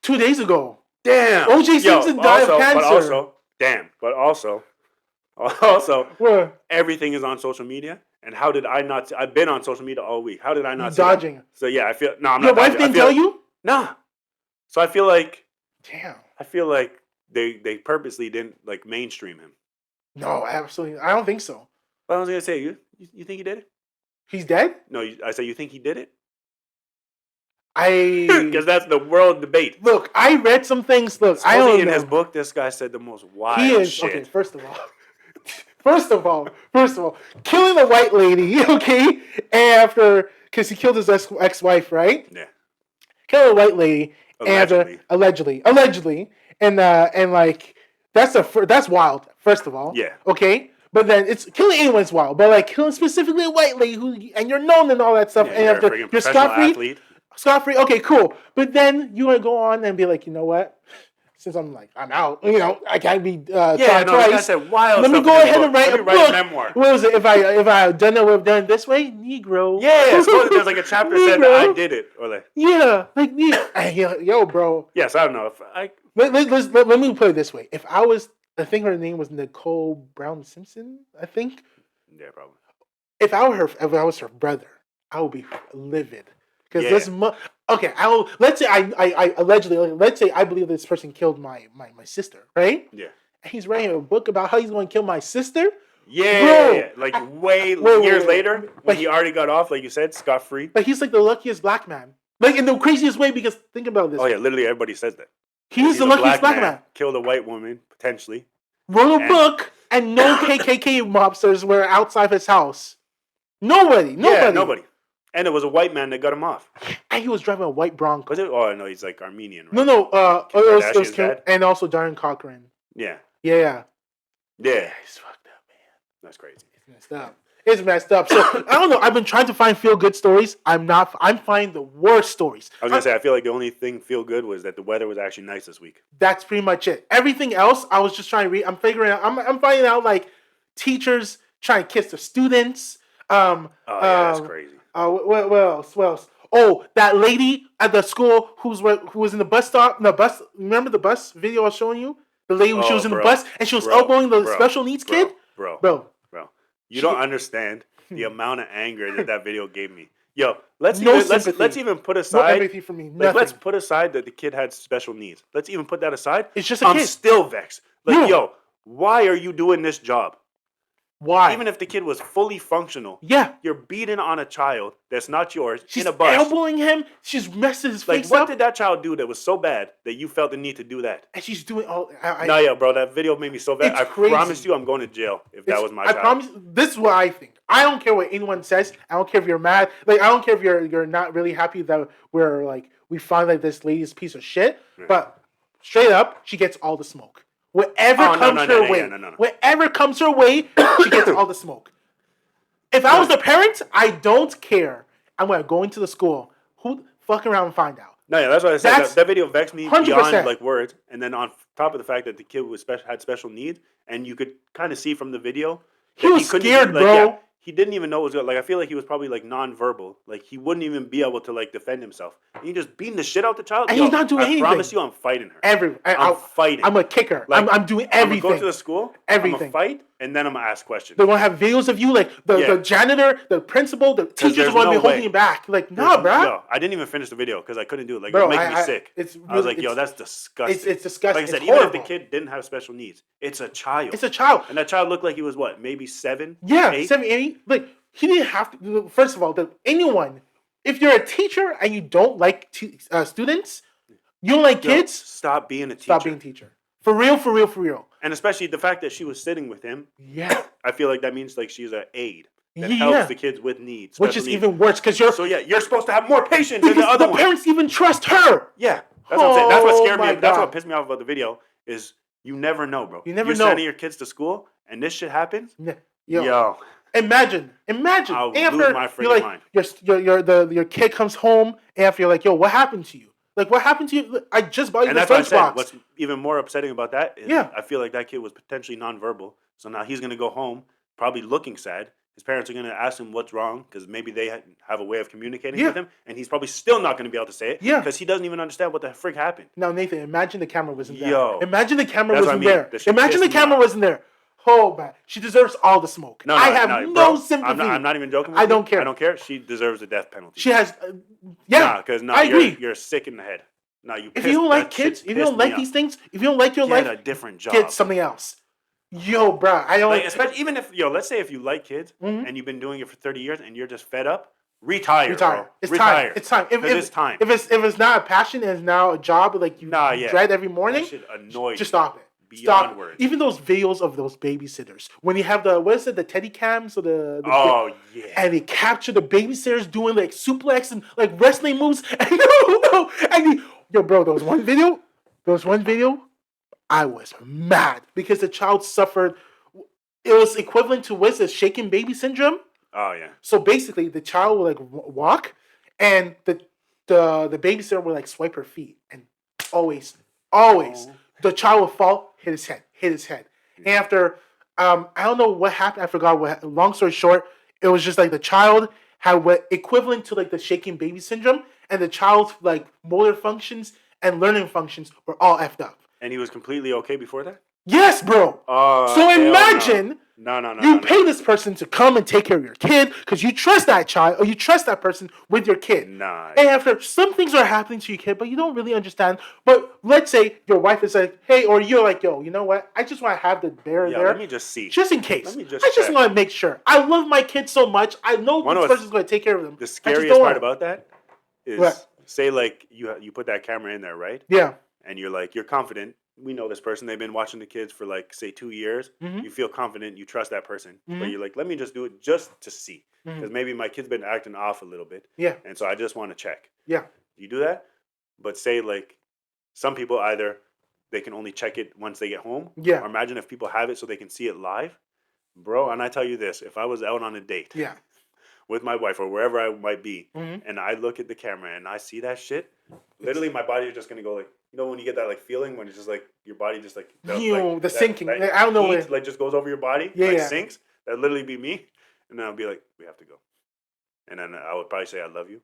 2 days ago. Damn. OJ Simpson died of cancer. But also, What? everything is on social media. And how did I not? I've been on social media all week. How did I not? Dodging. So yeah, I feel no. I'm Your not. wife didn't tell you? Nah. So I feel like. Damn. I feel like they purposely didn't like mainstream him. No, absolutely. I don't think so. But I was gonna say, you think he did it? He's dead? No, I say you think he did it I because that's the world debate. look. I read some things. Look, I don't in know. his book, this guy said the most wild He is shit. okay. First of all, killing a white lady. Okay, after because he killed his ex-wife, right? Yeah, Kill a white lady allegedly. and allegedly, and like that's wild. First of all, Yeah. okay. But then it's killing anyone's wild, but like killing specifically a white lady who and you're known and all that stuff, Yeah, and you're a after friggin' you're professional scot-free, athlete. scot-free. Okay, cool. But then you want to go on and be like, you know what? Since I'm out, you know, I can't be tried no, twice. I said wild. Let me stuff go in his ahead book. and write Let a me write book. a memoir. What was it? If I had done it, would have done it this way, Negro. Yeah, suppose there's like a chapter said that I did it, or like Yeah, like yo, bro. yes, I don't know if I. Let me put it this way: if I think her name was Nicole Brown Simpson. I think. Yeah, probably. If I was her brother, I would be livid because okay. Let's say I allegedly let's say I believe this person killed my sister, right? Yeah. And he's writing a book about how he's going to kill my sister. Yeah, Bro, like wait, years later when but he already got off, like you said, scot free. But he's like the luckiest black man, like in the craziest way. Because think about this. Oh yeah, literally everybody says that. He's the luckiest black man. Killed a white woman potentially. Wrote a book, and no KKK mobsters were outside his house. Nobody. Yeah, nobody. And it was a white man that got him off. And he was driving a white Bronco. Was it? Oh no, he's like Armenian. Right? No. It was Kim, and also Darren Cochran. Yeah. Yeah. He's fucked up, man. That's crazy. It's messed up. So I don't know. I've been trying to find feel good stories. I'm finding the worst stories. I was gonna say I feel like the only thing feel good was that the weather was actually nice this week. That's pretty much it. Everything else, I was just trying to read. I'm figuring out. I'm finding out like teachers trying to kiss their students. That's crazy. What else? What else? Oh, that lady at the school who was in the bus stop. The bus. Remember the bus video I was showing you? The lady she was in the bus and she was elbowing the special needs kid. Bro. You don't understand the amount of anger that video gave me. Yo, let's even put aside. No empathy for me. Nothing. Let's put aside that the kid had special needs. Let's even put that aside. It's just a kid. I'm still vexed. Like, yo, why are you doing this job? Why? Even if the kid was fully functional, you're beating on a child that's not yours. She's in a bus. elbowing him. She's messing his face What up. did that child do that was so bad that you felt the need to do that? And she's doing all. Bro, that video made me so bad. I promise you, I'm going to jail if that was my child. I promise. This is what I think. I don't care what anyone says. I don't care if you're mad. Like I don't care if you're not really happy that we find like this lady's piece of shit. Right. But straight up, she gets all the smoke. Whatever comes her way, whatever comes her way, she gets all the smoke. If I was the parent, I don't care. I'm gonna go into the school. Who fuck around and find out. That's what I said. That video vexed me 100%. beyond like words. And then on top of the fact that the kid had special needs, and you could kind of see from the video, he was scared, bro. He didn't even know what was going. Like I feel like he was probably like nonverbal. Like he wouldn't even be able to like defend himself. And you just beating the shit out the child. And he's not doing anything. I promise you, I'm fighting her. I'm fighting. I'm a kicker. Like, I'm doing everything. I'm gonna go to the school. Everything. I'm gonna fight, and then I'm gonna ask questions. They're gonna have videos of you, like the janitor, the principal, the teachers are gonna be holding you back. Like, nah, bro. No, I didn't even finish the video because I couldn't do it. Like, it was making me sick. I was like, yo, that's disgusting. It's disgusting. Like I said, even if the kid didn't have special needs, it's a child. It's a child. And that child looked like he was what, maybe 7? Yeah, 8? 7, 8. Like, he didn't have to. First of all, anyone, if you're a teacher and you don't like students, you don't like kids, stop being a teacher. Stop being a teacher. For real. And especially the fact that she was sitting with him. Yeah. I feel like that means like she's an aide. that helps the kids with needs, which is even worse because you're you're supposed to have more patience than the other one. The parents even trust her. Yeah, that's what I'm saying. That's what scared me. That's what pissed me off about the video is you never know, bro. You never you're know. Sending your kids to school and this shit happens. Yo. Imagine. I'll after lose my freaking mind. Your kid comes home after you're like, yo, what happened to you? Like, what happened to you? I just bought you this lunchbox. What's even more upsetting about that is I feel like that kid was potentially nonverbal. So now he's going to go home probably looking sad. His parents are going to ask him what's wrong because maybe they have a way of communicating with him. And he's probably still not going to be able to say it because he doesn't even understand what the frick happened. Now, Nathan, imagine the camera wasn't there. Yo. Imagine the camera wasn't there. Imagine the camera wasn't there. Oh, man. She deserves all the smoke. I have no sympathy. I'm not even joking with I don't care. I don't care. She deserves the death penalty. She has... because I agree. You're sick in the head. If you don't like kids, if you don't like these things, if you don't like your life, get a different job. Get something else. Yo, bro, I don't like. Especially even if let's say if you like kids and you've been doing it for 30 years and you're just fed up, retire. Bro. It's retire. time. It's time. It's time. If it's not a passion and it's now a job like you dread every morning, that shit annoys just stop it. Beyond words. Even those videos of those babysitters when you have the the Tetteh cams or the and they capture the babysitters doing like suplex and like wrestling moves and yo, bro, there was one video. I was mad because the child suffered. It was equivalent to what's the shaken baby syndrome. Oh yeah. So basically, the child would like walk, and the babysitter would like swipe her feet, and always the child would fall, hit his head. And after I don't know what happened. I forgot what. Long story short, it was just like the child had what equivalent to like the shaken baby syndrome, and the child's like motor functions and learning functions were all effed up. And he was completely okay before that? Yes, bro. So imagine you pay this person to come and take care of your kid because you trust that child or you trust that person with your kid. Nah. And after some things are happening to your kid, but you don't really understand. But let's say your wife is like, hey, or you're like, yo, you know what? I just want to have the bear there. Let me just see. Just in case. I just want to make sure. I love my kids so much. I know this person's going to take care of them. The scariest part about that is, say like you put that camera in there, right? Yeah. And you're confident. We know this person. They've been watching the kids for like, say, 2 years. Mm-hmm. You feel confident. You trust that person. Mm-hmm. But you're like, let me just do it just to see. Because maybe my kid's been acting off a little bit. Yeah. And so I just want to check. Yeah. You do that? But say like some people either they can only check it once they get home. Yeah. Or imagine if people have it so they can see it live. Bro, and I tell you this. If I was out on a date. Yeah. With my wife or wherever I might be. Mm-hmm. And I look at the camera and I see that shit. Literally my body is just going to go like. You know when you get that like feeling when it's just like your body just like the sinking. I don't know heat, like just goes over your body. Sinks. That'd literally be me, and then I'll be like, we have to go, and then I would probably say I love you,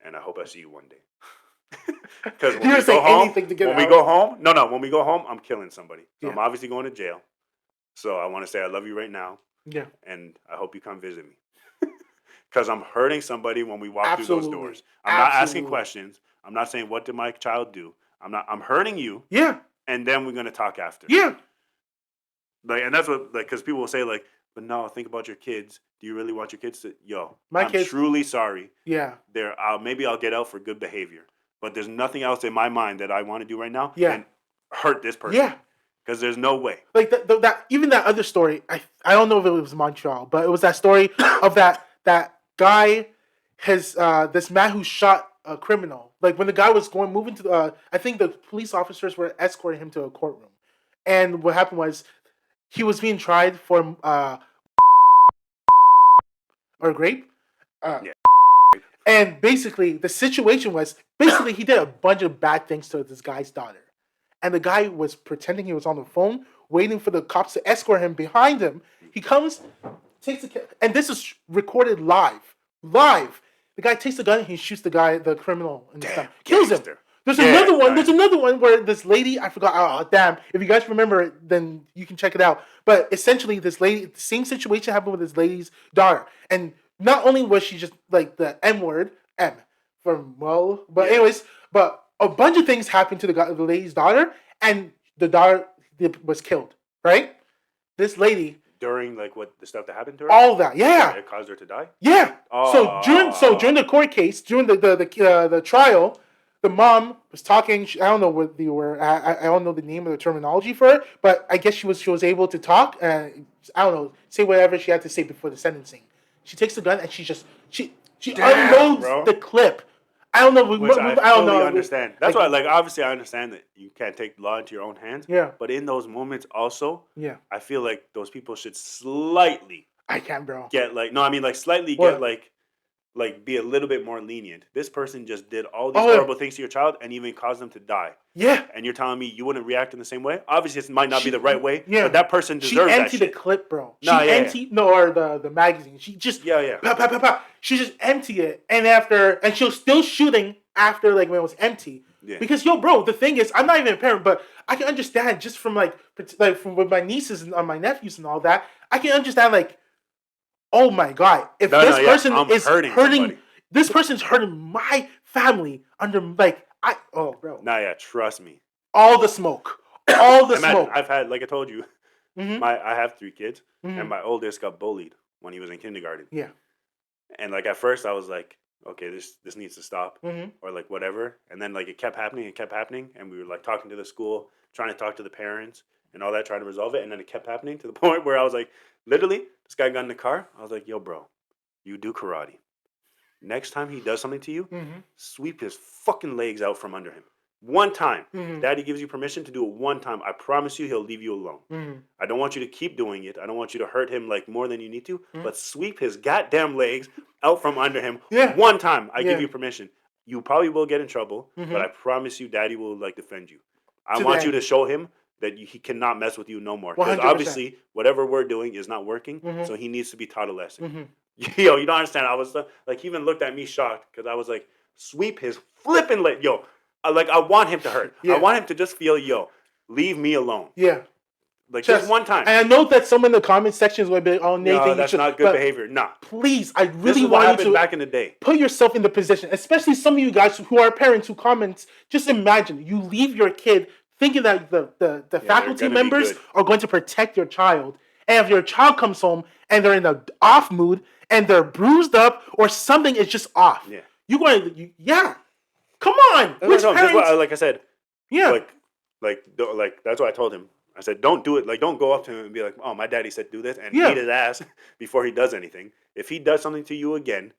and I hope I see you one day. Because when we go home, I'm killing somebody. So I'm obviously going to jail. So I want to say I love you right now. Yeah. And I hope you come visit me. Because I'm hurting somebody when we walk through those doors. I'm not asking questions. I'm not saying what did my child do. I'm hurting you. Yeah. And then we're gonna talk after. Yeah. Like, and that's what because people will say like, but no, think about your kids. Do you really want your kids to? I'm truly sorry. Yeah. Maybe I'll get out for good behavior, but there's nothing else in my mind that I want to do right now. Yeah. And hurt this person. Yeah. Because there's no way. Like that even that other story. I don't know if it was Montreal, but it was that story of that guy, this man who shot a criminal. Like when the guy was moving to I think the police officers were escorting him to a courtroom, and what happened was he was being tried for or rape. And basically the situation was he did a bunch of bad things to this guy's daughter, and the guy was pretending he was on the phone, waiting for the cops to escort him behind him. He comes, and this is recorded live. The guy takes the gun and he shoots the criminal in the stomach. Kills him. There's another one where this lady, I forgot, oh damn. If you guys remember it, then you can check it out. But essentially this lady, the same situation happened with this lady's daughter. And not only was she just like the M word, anyways, but a bunch of things happened to the lady's daughter, and the daughter was killed, right? This lady... During like what the stuff that happened to her, all that, yeah, it caused her to die. Yeah. So during the court case, during the trial, the mom was talking. I don't know what they were. I don't know the name of the terminology for it, but I guess she was able to talk. I don't know, say whatever she had to say before the sentencing. She takes the gun and she Damn, unloads bro. the clip. I don't know. Which I don't fully know. understand. That's why, like, obviously, I understand that you can't take the law into your own hands. Yeah. But in those moments, also, Yeah. I feel like those people should slightly I can't, bro. get like no, I mean like slightly What? get like be a little bit more lenient. This person just did all these Oh, yeah. horrible things to your child and even caused them to die. Yeah. And you're telling me you wouldn't react in the same way? Obviously, it might not be She- the right way. yeah. But that person She deserves that emptied the shit. clip, bro. She Nah, yeah, emptied or the magazine. She just Yeah. pow, pow, pow, pow. She just emptied it, and she was still shooting after like when it was empty. Yeah. Because bro, the thing is, I'm not even a parent, but I can understand just from like from with my nieces and my nephews and all that. I can understand like, oh my god, if this person is hurting this person's hurting my family under like bro. Nah, yeah, trust me. All the smoke. All the Imagine, smoke. I've had, like I told you, I have 3 kids, Mhm. and my oldest got bullied when he was in kindergarten. Yeah. And like at first, I was like, okay, this needs to stop, Mhm. or like whatever. And then like it kept happening, and we were like talking to the school, trying to talk to the parents, and all that, trying to resolve it. And then it kept happening to the point where I was like, literally, this guy got in the car. I was like, yo, bro, you do karate. Next time he does something to you, sweep his fucking legs out from under him. One time. Daddy gives you permission to do it one time. I promise you he'll leave you alone. I don't want you to keep doing it. I don't want you to hurt him like more than you need to. But sweep his goddamn legs out from under him one time. I give you permission. You probably will get in trouble, but I promise you Daddy will like defend you. I want you to show him that he cannot mess with you no more. Because obviously whatever we're doing is not working. So he needs to be taught a lesson. Yo, you don't understand. I was like, he even looked at me shocked because I was like, sweep his flipping leg. Yo, I want him to hurt. I want him to just feel, yo, leave me alone. Yeah. Like just one time. And I know that some in the comment sections will be like, oh, Nathan, no, that's not good behavior. Nah. Please, I really this is want what you happened to back in the day. Put yourself in the position, especially some of you guys who are parents who comment. Just imagine you leave your kid thinking that the faculty members are going to protect your child. And if your child comes home and they're in an off mood and they're bruised up or something is just off, you're going to, come on. Which parents, like I said, like that's what I told him. I said, don't do it. Like, don't go up to him and be like, oh, my daddy said do this and beat his ass before he does anything. If he does something to you again,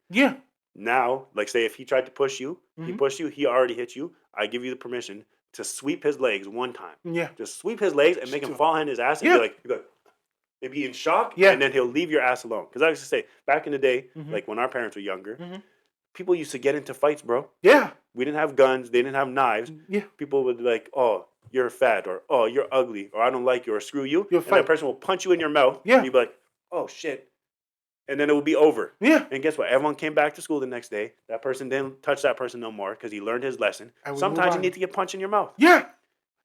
now, like say if he tried to push you, he pushed you, he already hit you, I give you the permission to sweep his legs one time. Yeah. Just sweep his legs and make him fall on his ass and be like, maybe in shock, and then he'll leave your ass alone. Because I used to say, back in the day, like when our parents were younger, people used to get into fights, bro. Yeah. We didn't have guns. They didn't have knives. Yeah. People would be like, oh, you're fat, or oh, you're ugly, or I don't like you, or screw you. And that person will punch you in your mouth. Yeah. And you'd be like, oh, shit. And then it would be over. Yeah. And guess what? Everyone came back to school the next day. That person didn't touch that person no more because he learned his lesson. Sometimes you need to get punched in your mouth. Yeah.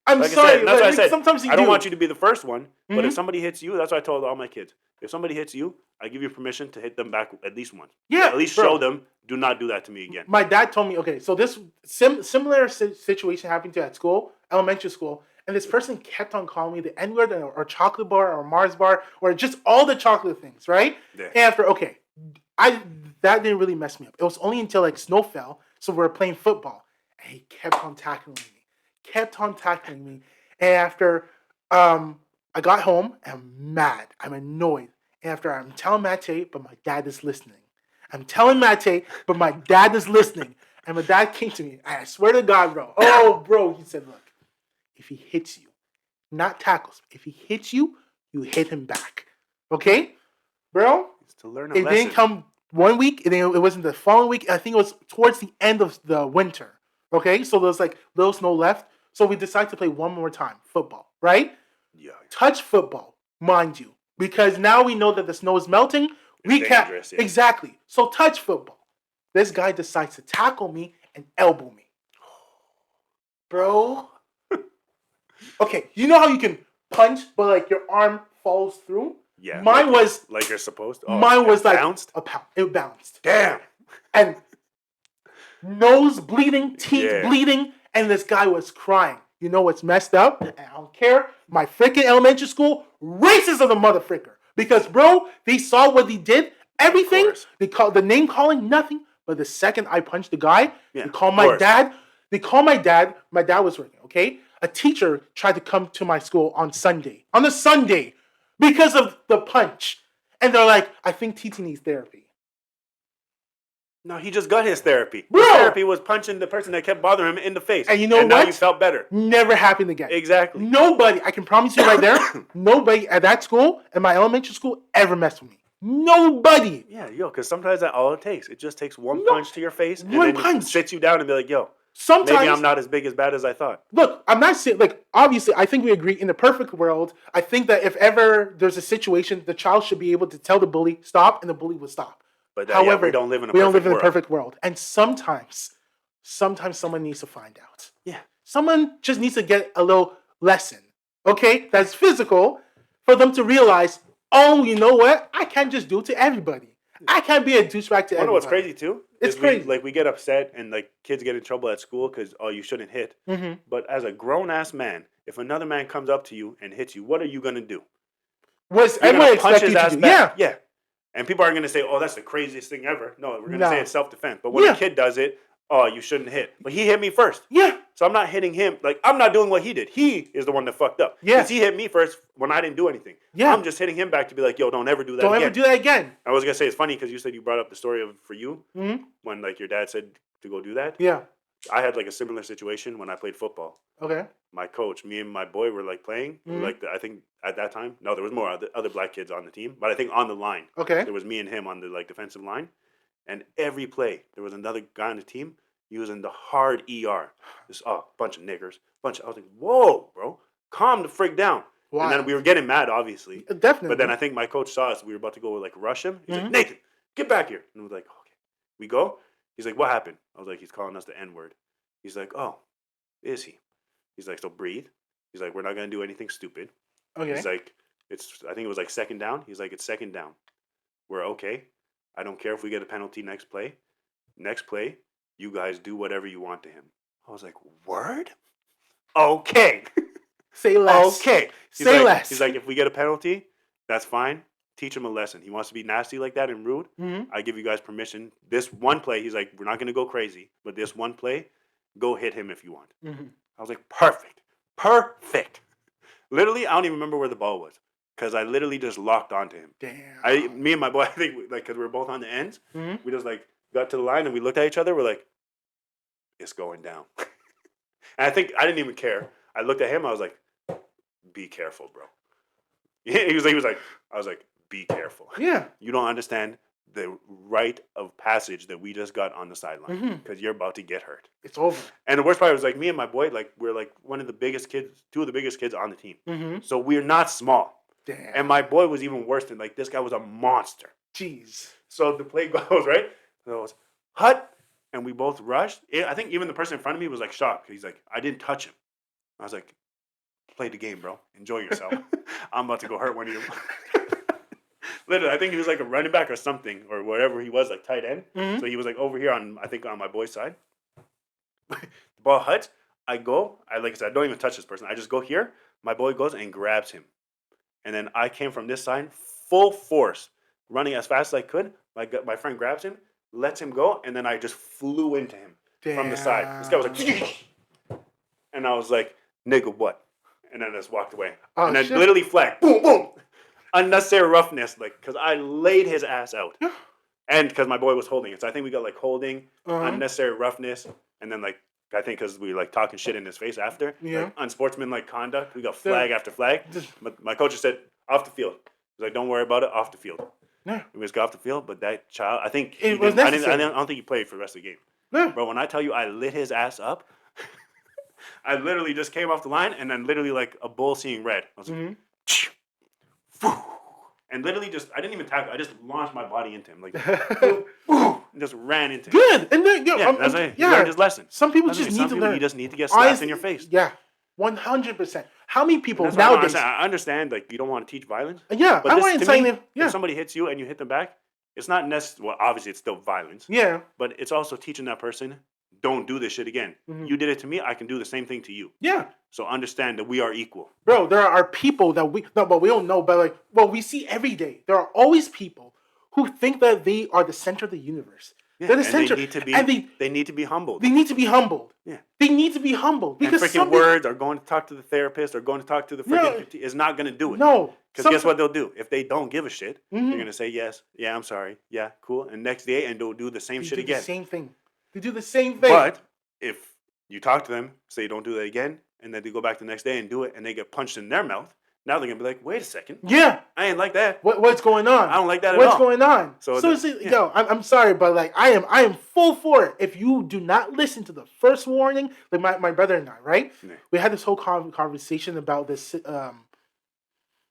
I'm sorry. That's what I said. Sometimes I don't want you to be the first one, but if somebody hits you, that's what I told all my kids. If somebody hits you, I give you permission to hit them back at least once. Yeah. At least show them, do not do that to me again. My dad told me, okay, so this similar situation happened at school, elementary school, and this person kept on calling me the N-word or chocolate bar or Mars bar or just all the chocolate things, right? Yeah. And after, that didn't really mess me up. It was only until like snow fell, so we were playing football, and he kept on tackling me. And after I got home, I'm mad. I'm annoyed. And after I'm telling Mate, but my dad is listening. I'm telling Mate, but my dad is listening. And my dad came to me. I swear to God, bro. Oh, bro. He said, look, if he hits you, not tackles. If he hits you, you hit him back. Okay? Bro, it's to learn a lesson. It didn't come 1 week. It wasn't the following week. I think it was towards the end of the winter. Okay? So there's like little snow left. So we decided to play one more time, football, right? Yeah. Touch football, mind you, because now we know that the snow is melting. We can't exactly. So touch football. This guy decides to tackle me and elbow me, bro. Okay, you know how you can punch, but like your arm falls through. Yeah. Mine was like you're supposed to. Oh, mine was like bounced? It bounced. Damn. And nose bleeding, teeth bleeding. And this guy was crying. You know what's messed up? And I don't care. My freaking elementary school, racist of the motherfricker. Because, bro, they saw what he did. Everything. They called the name calling, nothing. But the second I punched the guy, they called my dad. My dad was working, okay? A teacher tried to come to my school on a Sunday, because of the punch. And they're like, I think Tetteh needs therapy. No, he just got his therapy. Bro! His therapy was punching the person that kept bothering him in the face. And you know now what? you felt better. Never happened again. Exactly. Nobody, I can promise you right there, nobody at that school, in my elementary school, ever messed with me. Nobody. Yeah, because sometimes that's all it takes. It just takes one punch to your face, and One then punch. it sits you down and be like, yo, Sometimes, maybe I'm not as bad as I thought. Look, I'm not saying, like, obviously, I think we agree, in the perfect world, I think that if ever there's a situation, the child should be able to tell the bully, stop, and the bully would stop. But However, we don't live in a perfect world. And sometimes someone needs to find out. Yeah. Someone just needs to get a little lesson, okay, that's physical, for them to realize, oh, you know what? I can't just do it to everybody. I can't be a douchebag to everybody. You know what's crazy too? It's crazy. We get upset and like kids get in trouble at school because you shouldn't hit. Mm-hmm. But as a grown ass man, if another man comes up to you and hits you, what are you gonna do? Everyone expects you to do. Yeah. And people aren't gonna say, "Oh, that's the craziest thing ever." No, we're gonna say it's self defense. But when a kid does it, oh, you shouldn't hit. But he hit me first. Yeah. So I'm not hitting him. Like I'm not doing what he did. He is the one that fucked up. Yeah. Because he hit me first when I didn't do anything. Yeah. I'm just hitting him back to be like, "Yo, don't ever do that. Don't ever do that again." I was gonna say it's funny because you said you brought up the story of for you Mm-hmm. when like your dad said to go do that. Yeah. I had like a similar situation when I played football. Okay. My coach, me and my boy were like playing. Mm-hmm. I think at that time, no, there was more other black kids on the team, but I think on the line, Okay. there was me and him on the like defensive line, and every play there was another guy on the team using the hard ER. This bunch of niggers, I was like, whoa, bro, calm the frig down. Wow. And then we were getting mad, obviously. Definitely. But then I think my coach saw us. We were about to go like rush him. He's Mm-hmm. like, Nathan, get back here. And we're like, okay. We go. He's like, what happened? I was like, he's calling us the N word. He's like, oh, is he? He's like, so breathe. He's like, we're not gonna do anything stupid. Okay. He's like, I think it was like second down. He's like, it's second down. We're okay. I don't care if we get a penalty next play. Next play, you guys do whatever you want to him. I was like, word? Okay. Say less. Okay. Say less. He's like, if we get a penalty, that's fine. Teach him a lesson. He wants to be nasty like that and rude. Mm-hmm. I give you guys permission. This one play, he's like, we're not gonna go crazy, but this one play, go hit him if you want. Mm-hmm. I was like, perfect. Perfect. Literally, I don't even remember where the ball was because I literally just locked onto him. Damn. Me and my boy, I think, because we were both on the ends, Mm-hmm. we just like got to the line and we looked at each other. We're like, it's going down. And I think I didn't even care. I looked at him. I was like, be careful, bro. He was like, I was like, be careful. Yeah. You don't understand the rite of passage that we just got on the sideline because you're about to get hurt. It's over. And the worst part was like me and my boy, like we're like one of the biggest kids, two of the biggest kids on the team. Mm-hmm. So we're not small. Damn. And my boy was even worse than like this guy was a monster. Jeez. So the play goes right. So it was hut, and we both rushed. I think even the person in front of me was like shocked. He's like, I didn't touch him. I was like, play the game, bro. Enjoy yourself. I'm about to go hurt one of you. Literally, I think he was like a running back or something, or whatever he was, like tight end. Mm-hmm. So he was like over here on, I think, on my boy's side. The ball huts. Like I said, I don't even touch this person. I just go here. My boy goes and grabs him. And then I came from this side, full force, running as fast as I could. My friend grabs him, lets him go, and then I just flew into him from the side. This guy was like, and I was like, nigga, what? And then I just walked away. Oh, and then shit. literally flag, boom, boom. Unnecessary roughness, like, because I laid his ass out. And because my boy was holding it. So I think we got like holding, unnecessary roughness, and then like, I think because we were like talking shit in his face after, like unsportsmanlike conduct. We got flag after flag. But my coach just said, off the field. He's like, don't worry about it, off the field. Yeah. We just got off the field, but that child, I think It was necessary. I don't think he played for the rest of the game. Yeah. Bro, when I tell you I lit his ass up, I literally just came off the line and then literally like a bull seeing red. I was like, and literally just, I didn't even tackle. I just launched my body into him, like, and just ran into him. Good. And then, He learned his lesson. Some people That's just what I mean. need Some to people learn. you just need to get slapped in your face. Yeah. 100%. How many people That's what I don't nowadays? understand. I understand, like, you don't want to teach violence. Yeah, But I this, want to to me, say yeah. if somebody hits you and you hit them back, it's not necessarily, well, obviously it's still violence. Yeah. But it's also teaching that person, don't do this shit again. You did it to me, I can do the same thing to you. Yeah. So understand that we are equal. Bro, there are people that we don't know, but like, well, we see every day. There are always people who think that they are the center of the universe. Yeah, They're the and center. they need to be. And they need to be humbled. They need to be humbled. Yeah. They need to be humbled And freaking words or going to talk to the therapist or going to talk to the freaking PT is not going to do it. No. Because guess what they'll do? If they don't give a shit, Mm-hmm. they're going to say, yes, yeah, I'm sorry, yeah, cool. And next day, and they'll do the same shit again. The same thing. They do the same thing. But if you talk to them, say don't do that again, and then they go back the next day and do it, and they get punched in their mouth, now they're going to be like, wait a second. Yeah. I ain't like that. What's going on? I don't like that at What's all. going on? So yo, I'm sorry, but like I am full for it. If you do not listen to the first warning, like my brother and I, right? Yeah. We had this whole conversation about this.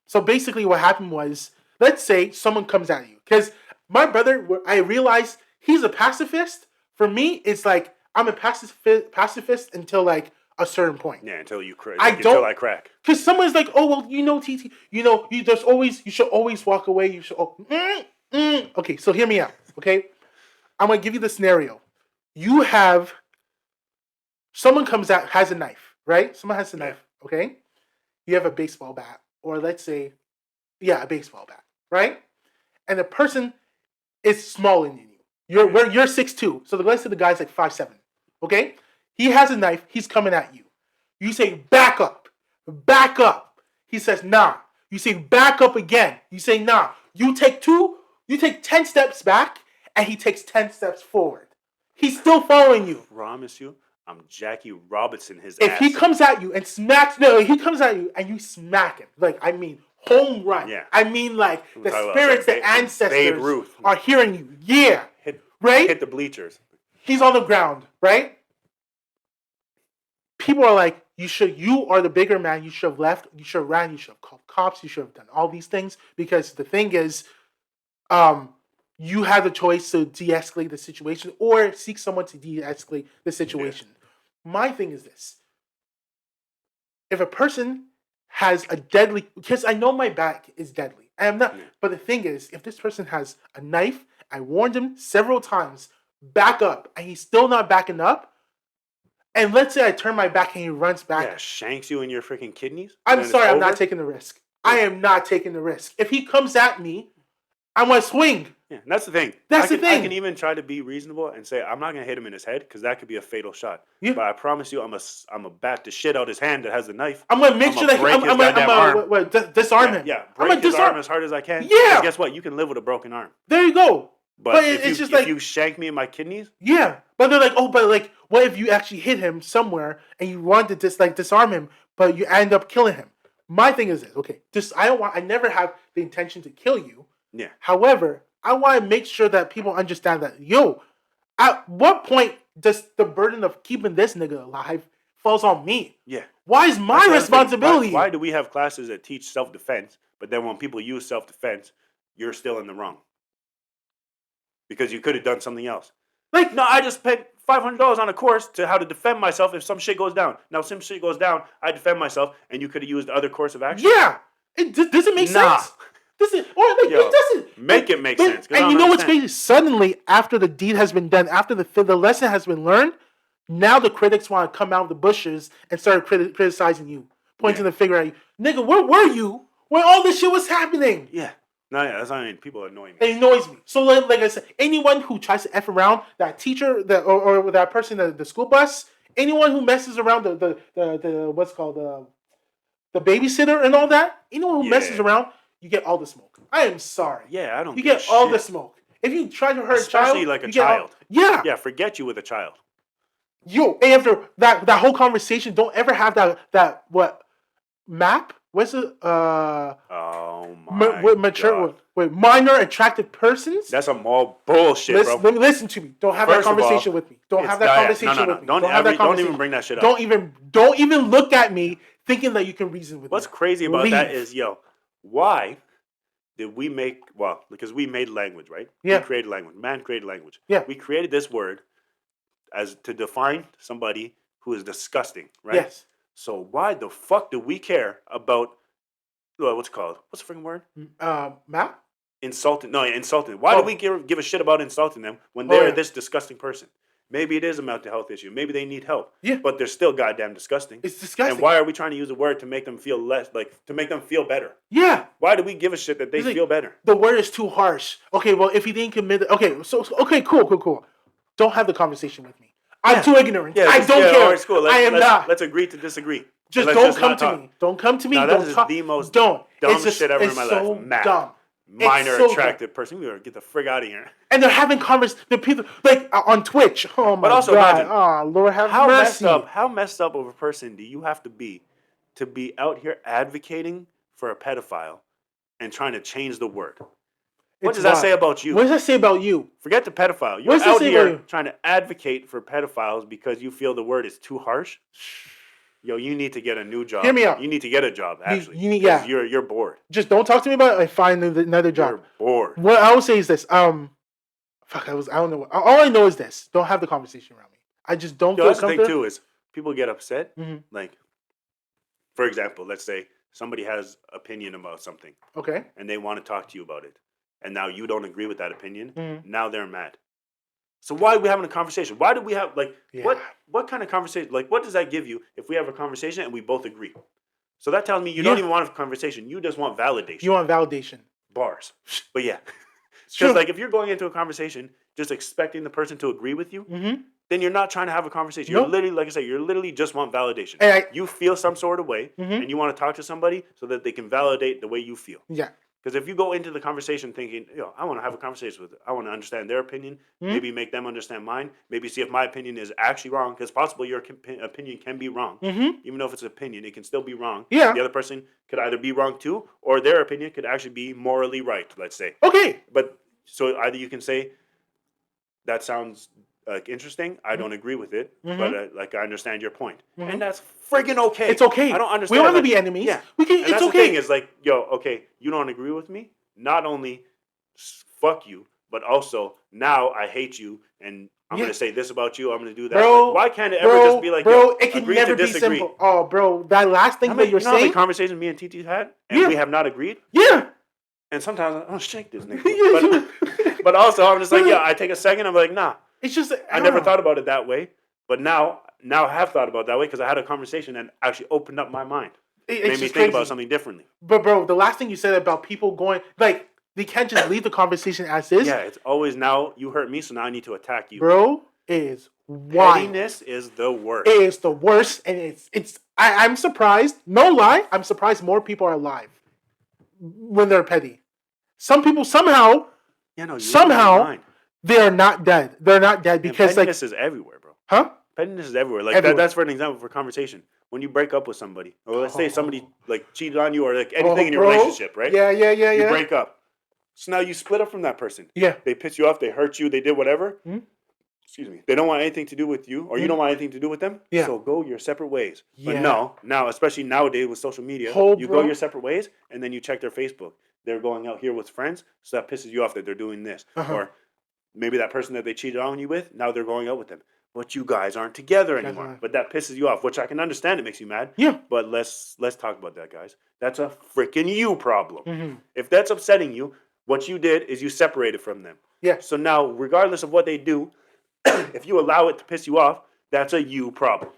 So basically, what happened was, let's say someone comes at you, because my brother, I realized he's a pacifist. For me, it's like I'm a pacifist until like a certain point. Yeah, until you crack. Until I crack. Because someone's like, oh well, TT, you should always walk away. You should. Okay, so hear me out. Okay, I'm gonna give you the scenario. You have someone comes out, has a knife, right? Someone has a knife. Okay, you have a baseball bat, or let's say, a baseball bat, right? And the person is smaller than you. You're 6'2", so the rest of the guy's like 5'7". Okay, he has a knife. He's coming at you. You say, back up. Back up. He says, nah. You say, back up again. You say, nah. You take 10 steps back, and he takes 10 steps forward. He's still following you. Promise you, I'm Jackie Robinson his if ass. If he comes at you and he comes at you and you smack him, like, I mean, home run. Yeah. I mean, like, the spirits, the ancestors are hearing you. Yeah. Right? Hit the bleachers. He's on the ground, right? People are like, you are the bigger man. You should have left. You should have ran. You should have called cops. You should have done all these things. Because the thing is, you have the choice to de-escalate the situation or seek someone to de-escalate the situation. Yeah. My thing is this. If a person has a deadly, because I know my back is deadly. I am not. Yeah. But the thing is, if this person has a knife, I warned him several times, back up, and he's still not backing up. And let's say I turn my back and he runs back. Yeah, shanks you in your freaking kidneys. I'm sorry, I'm not taking the risk. Yeah. I am not taking the risk. If he comes at me, I'm going to swing. Yeah, that's the thing. I can even try to be reasonable and say I'm not going to hit him in his head because that could be a fatal shot. Yeah. But I promise you, I'm a bat the shit out his hand that has the knife. I'm going to make sure that I'm going to disarm him. Yeah, break his arm as hard as I can. Yeah. Guess what? You can live with a broken arm. There you go. But if you shank me in my kidneys, yeah. But they're like, what if you actually hit him somewhere and you want to disarm him, but you end up killing him? My thing is this, okay? I never have the intention to kill you. Yeah. However, I want to make sure that people understand that, at what point does the burden of keeping this nigga alive falls on me? Yeah. Why is my responsibility? Why do we have classes that teach self-defense, but then when people use self-defense, you're still in the wrong? Because you could have done something else. Like, no, I just spent $500 on a course to how to defend myself if some shit goes down. Now, some shit goes down, I defend myself, and you could have used the other course of action. Yeah. Does it make sense? It doesn't. Make it make sense. And you know what's crazy? Suddenly, after the deed has been done, after the lesson has been learned, now the critics want to come out of the bushes and start criticizing you, pointing the finger at you. Nigga, where were you when all this shit was happening? Yeah. No, yeah, that's what I mean. People annoy me. It annoys me. So, like I said, anyone who tries to F around, that teacher, or that person, the school bus, anyone who messes around the what's called the babysitter and all that, anyone who messes around, you get all the smoke. I am sorry. Yeah, I don't. You get all the smoke. If you try to hurt a child, especially like a child. Yeah, forget you with a child. And after that whole conversation, don't ever have that map. What's it? Oh my God. With minor attractive persons. That's some all bullshit, bro. Listen to me. Don't have that conversation with me. Don't have that conversation with me. Don't even bring that shit up. Don't even look at me thinking that you can reason with me. What's crazy about that is, why did we make? Well, because we made language, right? Yeah. We created language. Man created language. Yeah. We created this word as to define somebody who is disgusting, right? Yes. So why the fuck do we care about what's it called? What's the freaking word? Map? Insulting. No, insulting. Why do we give a shit about insulting them when they're this disgusting person? Maybe it is a mental health issue. Maybe they need help. Yeah. But they're still goddamn disgusting. It's disgusting. And why are we trying to use a word to make them feel to make them feel better? Yeah. Why do we give a shit that they feel better? The word is too harsh. Okay, well, if he didn't commit... Okay, cool. don't have the conversation with me. I'm too ignorant. Yeah, I don't care. All right, cool. I am not. Let's agree to disagree. Just don't come to me. Don't come to me. No, don't that is talk. the most dumb shit ever in my life. Math. Dumb. Minor so attractive person. We gotta get the frig out of here. And they're having conversations. The people like on Twitch. Oh my but also god. Imagine, oh Lord, have how mercy. How messed up of a person do you have to be out here advocating for a pedophile and trying to change the word? What does that say about you? What does that say about you? Forget the pedophile. You're out here trying to advocate for pedophiles because you feel the word is too harsh. Yo, you need to get a new job. Hear me out. You need to get a job, actually. You're bored. Just don't talk to me about it and find another job. You're bored. What I will say is this. I don't know. All I know is this. Don't have the conversation around me. I just don't feel that's comfortable. The thing, too, is people get upset. Mm-hmm. Like, for example, let's say somebody has opinion about something. Okay. And they want to talk to you about it. And now you don't agree with that opinion. Mm-hmm. Now they're mad. So why are we having a conversation? Why do we have, what kind of conversation? Like, what does that give you if we have a conversation and we both agree? So that tells me you don't even want a conversation. You just want validation. You want validation. Bars. But yeah. Because, like, if you're going into a conversation just expecting the person to agree with you, mm-hmm. then you're not trying to have a conversation. You're literally, like I said, you're literally just want validation. You feel some sort of way, mm-hmm. and you want to talk to somebody so that they can validate the way you feel. Yeah. Because if you go into the conversation thinking, I want to have a conversation with it. I want to understand their opinion, maybe make them understand mine, maybe see if my opinion is actually wrong, because possibly your opinion can be wrong. Mm-hmm. Even though if it's an opinion, it can still be wrong. Yeah. The other person could either be wrong too, or their opinion could actually be morally right, let's say. Okay. But so either you can say, that sounds interesting, I don't agree with it, but I understand your point. Mm-hmm. And that's friggin' okay. It's okay. I don't understand. We don't have to be enemies. Yeah. It's that's okay. The thing is like, okay, you don't agree with me? Not only fuck you, but also now I hate you and I'm going to say this about you, I'm going to do that. Bro, like, why can't it ever just be like, it can never be simple. Oh, bro, that last thing that you're saying. How many conversations me and TT had and we have not agreed? Yeah. And sometimes I don't shake this nigga. but also I'm just like, I take a second, I'm like, nah. It's just I never thought about it that way, but now I have thought about it that way because I had a conversation and actually opened up my mind. It made me think about something differently. But bro, the last thing you said about people going like they can't just leave the conversation as is. Yeah, it's always now you hurt me, so now I need to attack you. Bro, is wild. Pettiness is the worst. It is the worst, and I'm surprised. No lie, I'm surprised more people are alive when they're petty. Some people somehow. They are not dead. They're not dead because pettiness is everywhere, bro. Huh? Pettiness is everywhere. Like that's for an example for conversation. When you break up with somebody, or let's say somebody like cheated on you, or like anything in your relationship, right? Yeah. You break up. So now you split up from that person. Yeah. They pissed you off. They hurt you. They did whatever. Mm-hmm. Excuse me. They don't want anything to do with you, or you don't want anything to do with them. Yeah. So go your separate ways. Yeah. But now, especially nowadays with social media, go your separate ways, and then you check their Facebook. They're going out here with friends, so that pisses you off that they're doing this, or maybe that person that they cheated on you with, now they're going out with them. But you guys aren't together anymore. But that pisses you off, which I can understand. It makes you mad. Yeah. But let's talk about that, guys. That's a freaking you problem. Mm-hmm. If that's upsetting you, what you did is you separated from them. Yeah. So now, regardless of what they do, if you allow it to piss you off, that's a you problem.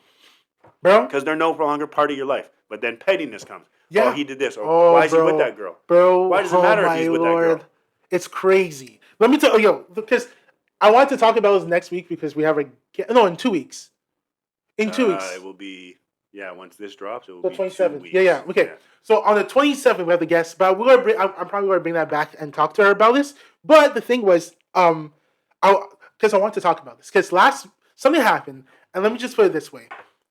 Bro. Because they're no longer part of your life. But then pettiness comes. Yeah. Oh, he did this. Or why is he with that girl? Bro. Why does it matter if he's with that girl? It's crazy. Let me tell you, because I want to talk about this next week because we have in 2 weeks. In 2 weeks. It will be, once this drops, it will the be 27th. 2 weeks. Yeah. Okay. Yeah. So on the 27th, we have the guest, but I'm probably going to bring that back and talk to her about this. But the thing was, because I want to talk about this, because something happened, and let me just put it this way.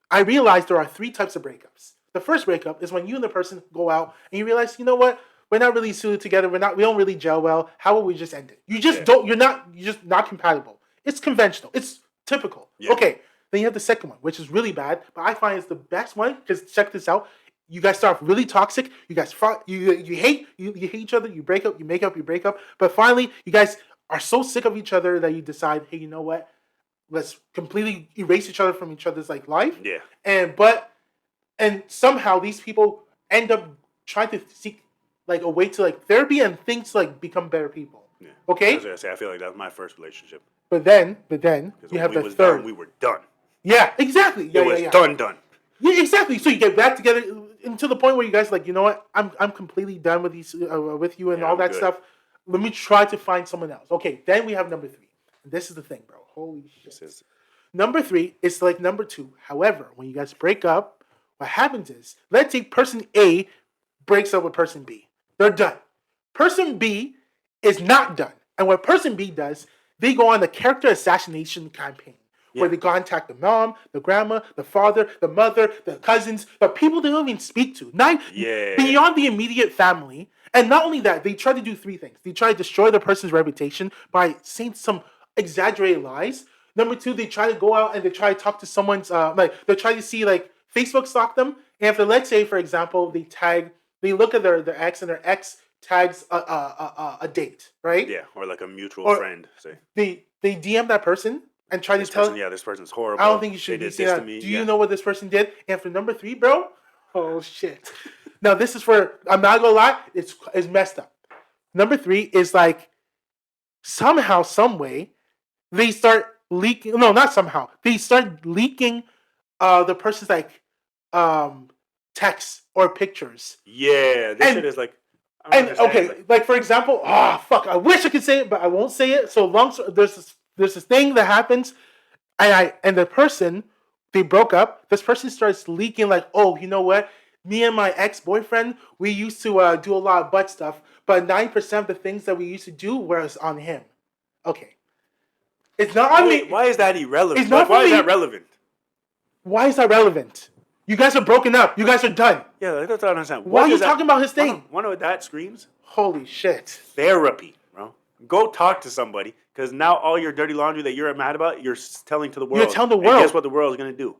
I realized there are 3 types of breakups. The first breakup is when you and the person go out, and you realize, you know what? We're not really suited together. We don't really gel well. How about we just end it? You just don't. You're just not compatible. It's conventional. It's typical. Yeah. Okay. Then you have the second one, which is really bad, but I find it's the best one because check this out. You guys start really toxic. You guys fight. You hate each other. You break up. You make up. You break up. But finally, you guys are so sick of each other that you decide, hey, you know what? Let's completely erase each other from each other's life. Yeah. And somehow these people end up trying to seek a way to therapy and things become better people. Yeah. Okay? I was gonna say, I feel like that was my first relationship. But then you have the third. We were done. Yeah, exactly. Yeah, it was done. Yeah, exactly. So you get back together to the point where you guys you know what? I'm completely done with you and all that stuff. Let me try to find someone else. Okay, then we have number 3. And this is the thing, bro. Holy shit. This is Number 3 is like number 2. However, when you guys break up, what happens is, let's say person A breaks up with person B. They're done. Person B is not done. And what person B does, they go on the character assassination campaign. Where they contact the mom, the grandma, the father, the mother, the cousins, the people they don't even speak to. Beyond the immediate family. And not only that, they try to do 3 things. They try to destroy the person's reputation by saying some exaggerated lies. Number 2, they try to go out and they try to talk to someone's, they try to see, Facebook stalk them. And if, let's say, for example, they look at their ex and their ex tags a date, right? Yeah, or like a mutual friend, say. They DM that person and try to tell them, this person's horrible. I don't think you should be saying that. Do you know what this person did? And for number 3, bro, oh shit. Now this is I'm not gonna lie, it's messed up. Number 3 is somehow, some way, they start leaking. No, not somehow. They start leaking the person's texts or pictures. Yeah, this shit is for example, fuck, I wish I could say it, but I won't say it. So there's this thing that happens, and the person, they broke up. This person starts leaking oh, you know what? Me and my ex-boyfriend, we used to do a lot of butt stuff, but 9% of the things that we used to do was on him. Okay. It's not on me. Why is that irrelevant? It's not why is that relevant? Why is that relevant? You guys are broken up. You guys are done. Yeah, that's what I don't understand. Why are you talking about his thing? Wanna know what that screams? Holy shit. Therapy, bro. Go talk to somebody, because now all your dirty laundry that you're mad about, you're telling to the world. You're telling the world. And guess what the world is going to do?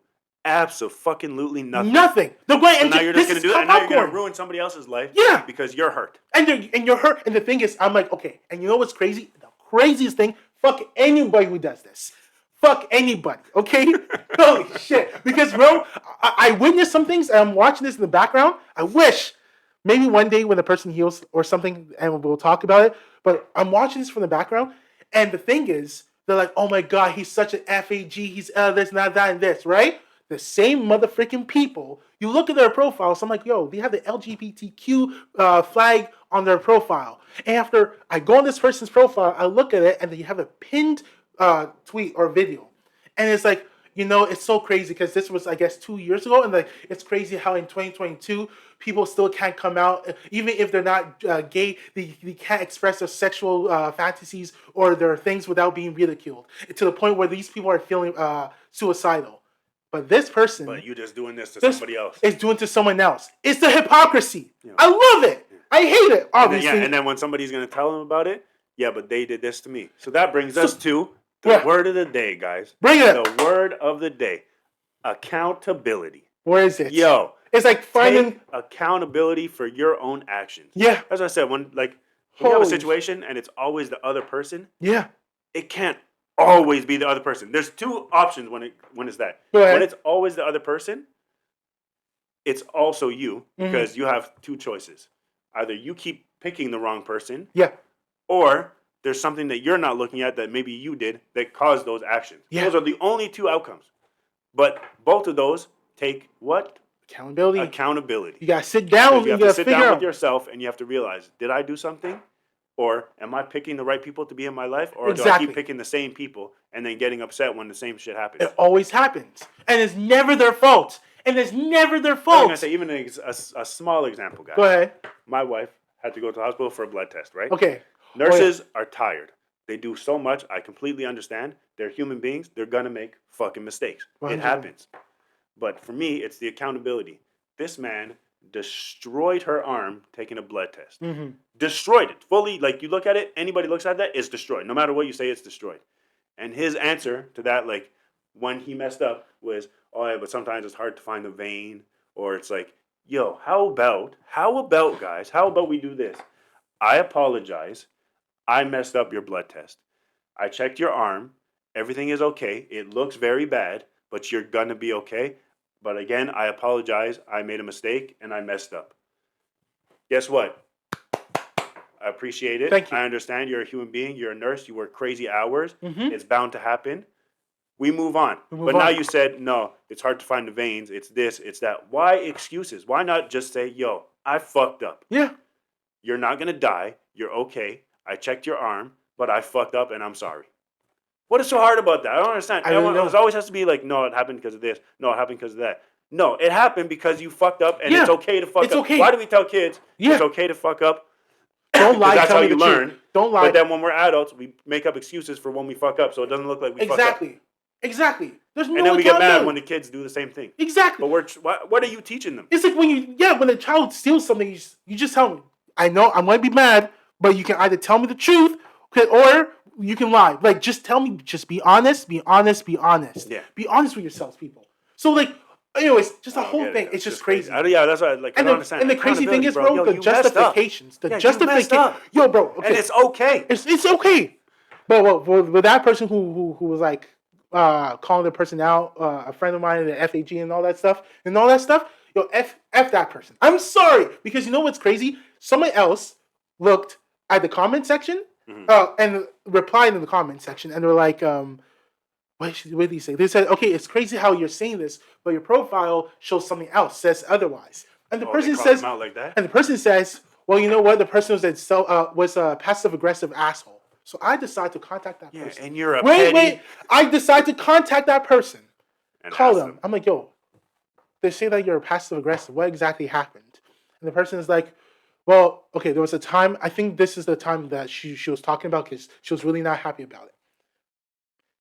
Abso-fucking-lutely nothing. Nothing. So now you're just going to do that, and now you're going to ruin somebody else's life. Yeah. Because you're hurt. And you're hurt. And the thing is, I'm like, okay. And you know what's crazy? The craziest thing, fuck anybody who does this. Fuck anybody, okay? Holy shit. Because, bro, I witnessed some things, and I'm watching this in the background. I wish maybe one day when the person heals or something, and we'll talk about it, but I'm watching this from the background, and the thing is, they're like, oh my god, he's such an FAG, he's this, not that, and this, right? The same motherfucking people, you look at their profiles, I'm like, yo, they have the LGBTQ flag on their profile. And after I go on this person's profile, I look at it, and they have a pinned tweet or video. And it's like, it's so crazy because this was, I guess, 2 years ago. And it's crazy how in 2022, people still can't come out. Even if they're not gay, they can't express their sexual fantasies or their things without being ridiculed. To the point where these people are feeling suicidal. But this person... But you just doing this to somebody else. It's doing to someone else. It's the hypocrisy. I love it. I hate it, obviously. And then when somebody's going to tell them about it, but they did this to me. So that brings us to... The word of the day, guys. Bring it. The word of the day. Accountability. Where is it? Yo. It's like finding... Take accountability for your own actions. Yeah. As I said, when you have a situation and it's always the other person. Yeah. It can't always be the other person. There's 2 options when it's that. Go ahead. When it's always the other person, it's also you. Because you have 2 choices. Either you keep picking the wrong person. Yeah. Or... there's something that you're not looking at that maybe you did that caused those actions. Yeah. Those are the only 2 outcomes. But both of those take what? Accountability. You got to sit down. You have to sit down with yourself and you have to realize, did I do something? Or am I picking the right people to be in my life? Or do I keep picking the same people and then getting upset when the same shit happens? It always happens. And it's never their fault. I'm going to say, even a small example, guys. Go ahead. My wife had to go to the hospital for a blood test, right? Okay. Nurses are tired. They do so much. I completely understand. They're human beings. They're going to make fucking mistakes. 100%. It happens. But for me, it's the accountability. This man destroyed her arm taking a blood test. Mm-hmm. Destroyed it. Fully, you look at it, anybody looks at that, it's destroyed. No matter what you say, it's destroyed. And his answer to that, when he messed up, was, oh, yeah, but sometimes it's hard to find the vein. Or it's like, yo, how about, guys, how about we do this? I apologize. I messed up your blood test. I checked your arm. Everything is okay. It looks very bad, but you're going to be okay. But again, I apologize. I made a mistake and I messed up. Guess what? I appreciate it. Thank you. I understand you're a human being. You're a nurse. You work crazy hours. Mm-hmm. It's bound to happen. We move on. Now you said, no, it's hard to find the veins. It's this, it's that. Why excuses? Why not just say, yo, I fucked up. Yeah. You're not going to die. You're okay. I checked your arm, but I fucked up and I'm sorry. What is so hard about that? I don't understand. I really don't. It always has to be like, no, it happened because of this. No, it happened because of that. No, it happened because you fucked up, and Yeah, it's okay to fuck it's up. okay. Why do we tell kids Yeah. it's okay to fuck up? Don't lie. That's Tell how me you the learn. truth. Don't lie. But then when we're adults, we make up excuses for when we fuck up, so it doesn't look like we fuck up. Exactly. There's no And then we get mad accountability. when the kids do the same thing. Exactly. But what are you teaching them? It's like when a child steals something, you just tell me. I know I'm going to be mad, but you can either tell me the truth, or you can lie. Like, just tell me. Just be honest. Be honest. Be honest. Yeah. Be honest with yourselves, people. So, like, anyways, just the whole thing. It's just crazy. Yeah, that's what I don't understand. And the crazy thing is, bro, the justifications. The justification. Yo, bro. Okay. And it's okay. It's okay. But with that person who was like calling the person out, a friend of mine in the FAG and all that stuff, yo, F that person. I'm sorry. Because you know what's crazy? Someone else looked at the comment section and replied in the comment section, and they're like, what did he say? They said, okay, it's crazy how you're saying this, but your profile shows something else, says otherwise. And the person says, out like that? And the person says, well, you know what? The person was a passive aggressive asshole. So I decide to contact that person. And you're a wait. I decide to contact that person. And call them. I'm like, yo, they say that you're passive aggressive. What exactly happened? And the person is like, well, okay, there was a time. I think this is the time that she was talking about because she was really not happy about it.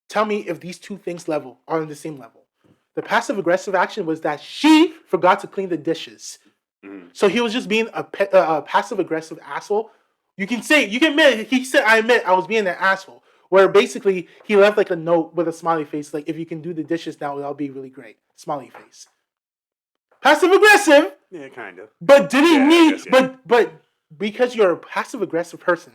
Tell me if these two things are on the same level. The passive aggressive action was that she forgot to clean the dishes. So he was just being a passive aggressive asshole. You can admit, he said, I admit I was being an asshole. Where basically he left like a note with a smiley face, like, if you can do the dishes now, that'll be really great. Smiley face. Passive aggressive. Yeah, kind of. But but because you're a passive aggressive person,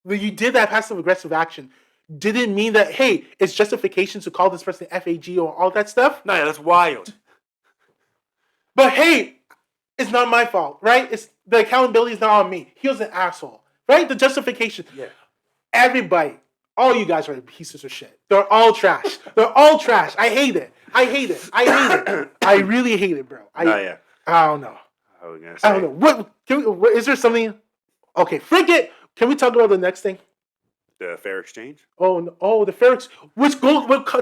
when you did that passive aggressive action, didn't mean that, hey, it's justification to call this person FAG or all that stuff. No, yeah, that's wild. But hey, it's not my fault, right? The accountability is not on me. He was an asshole, right? The justification. Yeah. Everybody, all you guys are pieces of shit. They're all trash. I hate it. I really hate it, bro. I don't know. I don't know. What is there something? Okay, forget. Can we talk about the next thing? The fair exchange? Oh, the fair exchange, which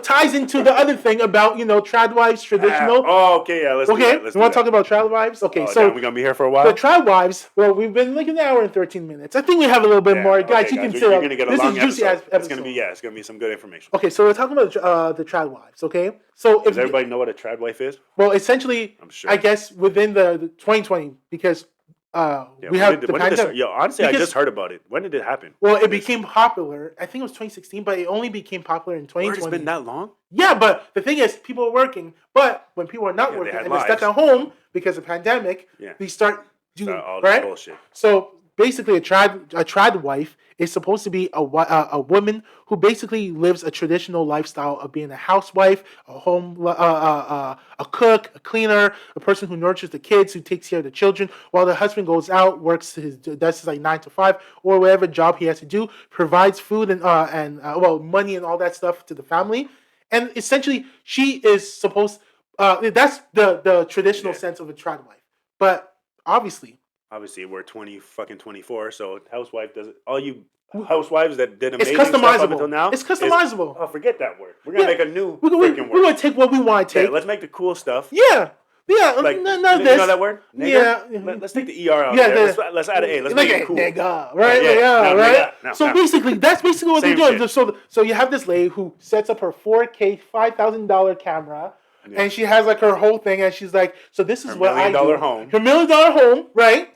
ties into the other thing about, trad wives, traditional. Okay, yeah, let's do that. You want to talk about trad wives? Okay, so we're going to be here for a while? The trad wives, well, we've been like an hour and 13 minutes. I think we have a little bit more. Guys, you can sit up. You're going to get a long episode. It's going to be some good information. Okay, so we're talking about the trad wives, okay? So does everybody know what a trad wife is? Well, essentially, I'm sure. I guess within the 2020, because we have the pandemic. Honestly, I just heard about it. When did it happen? Well, it became popular. I think it was 2016, but it only became popular in 2020. It's been that long? Yeah, but the thing is, people are working. But when people are not working and they're stuck at home because of the pandemic, they start doing all this bullshit. So basically, a trad wife is supposed to be a woman who basically lives a traditional lifestyle of being a housewife, a cook, a cleaner, a person who nurtures the kids, who takes care of the children, while the husband goes out, does his like 9 to 5 or whatever job he has to do, provides food and money and all that stuff to the family, and essentially she is supposed. That's the traditional sense of a trad wife, but obviously we're 24, so housewife does it. All you housewives that did amazing stuff up until now. It's customizable. Forget that word. We're gonna make a new freaking word. We're gonna take what we want to take. Yeah, let's make the cool stuff. Yeah. Like, none of this. You know that word? Nigger? Yeah. Let's take the ER out there. Let's add an A. Let's make it cool. Nigga, right? Right? No. Basically, that's basically what they're doing. So you have this lady who sets up her 4K, $5,000 camera. Yeah. And she has like her whole thing, and she's like, "So this is what I do." Her $1 million home, right?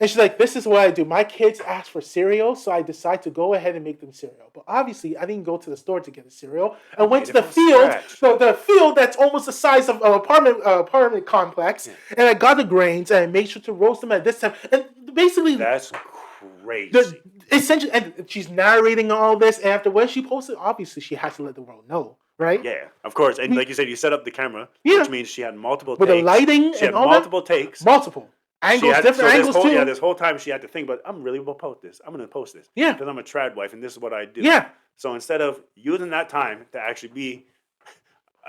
And she's like, "This is what I do. My kids ask for cereal, so I decide to go ahead and make them cereal. But obviously, I didn't go to the store to get a cereal. I went to the field, the field that's almost the size of an apartment complex, and I got the grains and I made sure to roast them at this time. And basically, that's crazy. Essentially, and she's narrating all this. And after when she posted, obviously, she has to let the world know." Right? Yeah, of course. And like you said, you set up the camera, which means she had multiple takes. With the lighting she had multiple takes. Multiple angles, different angles too. Yeah, this whole time she had to think, but I'm really going to post this. I'm going to post this. Yeah. Because I'm a trad wife and this is what I do. Yeah. So instead of using that time to actually be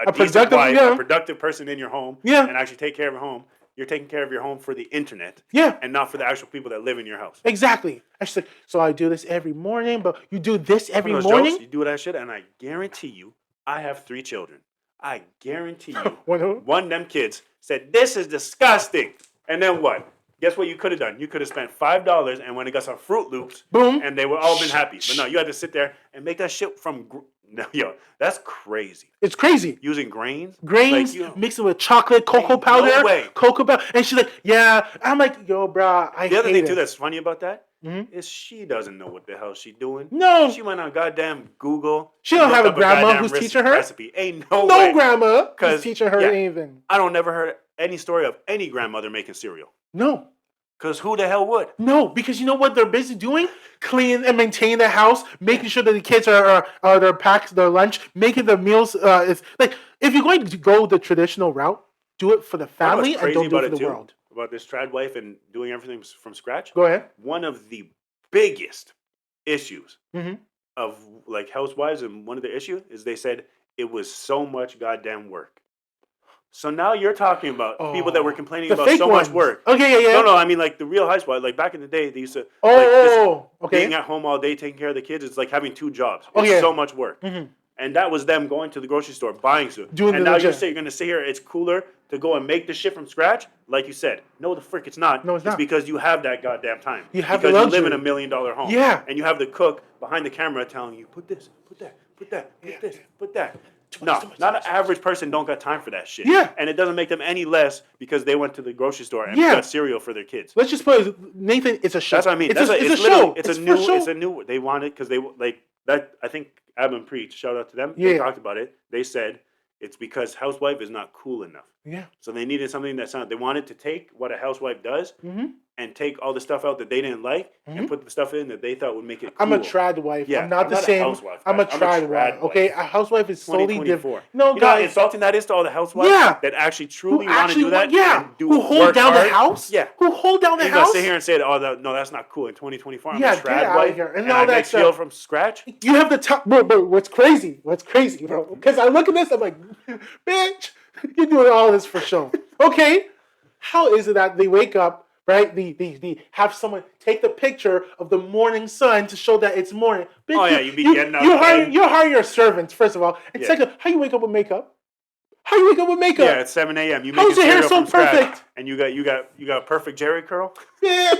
a decent wife, a productive person in your home, and actually take care of your home, you're taking care of your home for the internet. Yeah. And not for the actual people that live in your house. Exactly. And she's like, so I do this every morning, but you do this every Those morning? jokes, you do that shit, and I guarantee you, I have 3 children. I guarantee you, one of them kids said, this is disgusting. And then what? Guess what you could have done? You could have spent $5 and went and got some Fruit Loops. Boom. And they would all been happy. But no, you had to sit there and make that shit from... No, yo, that's crazy. It's crazy. Using grains? Grains, like, mixing with chocolate, cocoa powder. No way. Cocoa powder. And she's like, yeah. I'm like, yo, bro, I hate it. The other thing, too, that's funny about that is she doesn't know what the hell she's doing. No. She went on goddamn Google. She don't have a grandma who's teaching her? Recipe. Ain't no way. No grandma who's teaching her anything. I don't never heard any story of any grandmother making cereal. No. Because who the hell would? No, because you know what they're busy doing? Cleaning and maintaining the house, making sure that the kids are their packs, their lunch, making the meals. It's like, if you're going to go the traditional route, do it for the family and don't do it for the world. About this trad wife and doing everything from scratch. Go ahead. One of the biggest issues of like housewives, and one of the issues is they said it was so much goddamn work. So now you're talking about people that were complaining about so much work. Okay, yeah. No, I mean like the real housewife. Like back in the day, they used to being at home all day taking care of the kids. It's like having 2 jobs. It's so much work. And that was them going to the grocery store, buying stuff. And now you're going to sit here, it's cooler to go and make the shit from scratch? Like you said. No, the frick it's not. No, it's not. Because you have that goddamn time. Because you live in $1 million home. Yeah. And you have the cook behind the camera telling you, put this, put that, put that, put this, put that. No, not an average person don't got time for that shit. Yeah. And it doesn't make them any less because they went to the grocery store and got cereal for their kids. Let's just put it, Nathan, it's a show. That's what I mean. It's a show. It's a new, they want it because they, like, that, I think Ab and Preach, shout out to them. They talked about it. They said it's because housewife is not cool enough. Yeah. So they needed something that's not, they wanted to take what a housewife does and take all the stuff out that they didn't like and put the stuff in that they thought would make it cool. I'm a trad wife. Yeah, I'm not the same. I'm a trad wife. Okay, a housewife is solely different. No, you know how insulting that is to all the housewives that actually truly want to do that. Yeah, who hold down the house. Yeah, who hold down the house. You sit here and say, "Oh, no, that's not cool." In 2024, I'm a trad wife, and all that stuff from scratch. You have the top, bro. What's crazy? Bro? Because I look at this, I'm like, bitch, you're doing all this for show. Okay, how is it that they wake up? Right, they have someone take the picture of the morning sun to show that it's morning. Bitch, oh yeah, you're hiring your servants first of all, and second, how you wake up with makeup? How you wake up with makeup? Yeah, at 7 a.m. You make how's your hair so perfect? And you got perfect Jerry curl. Yeah,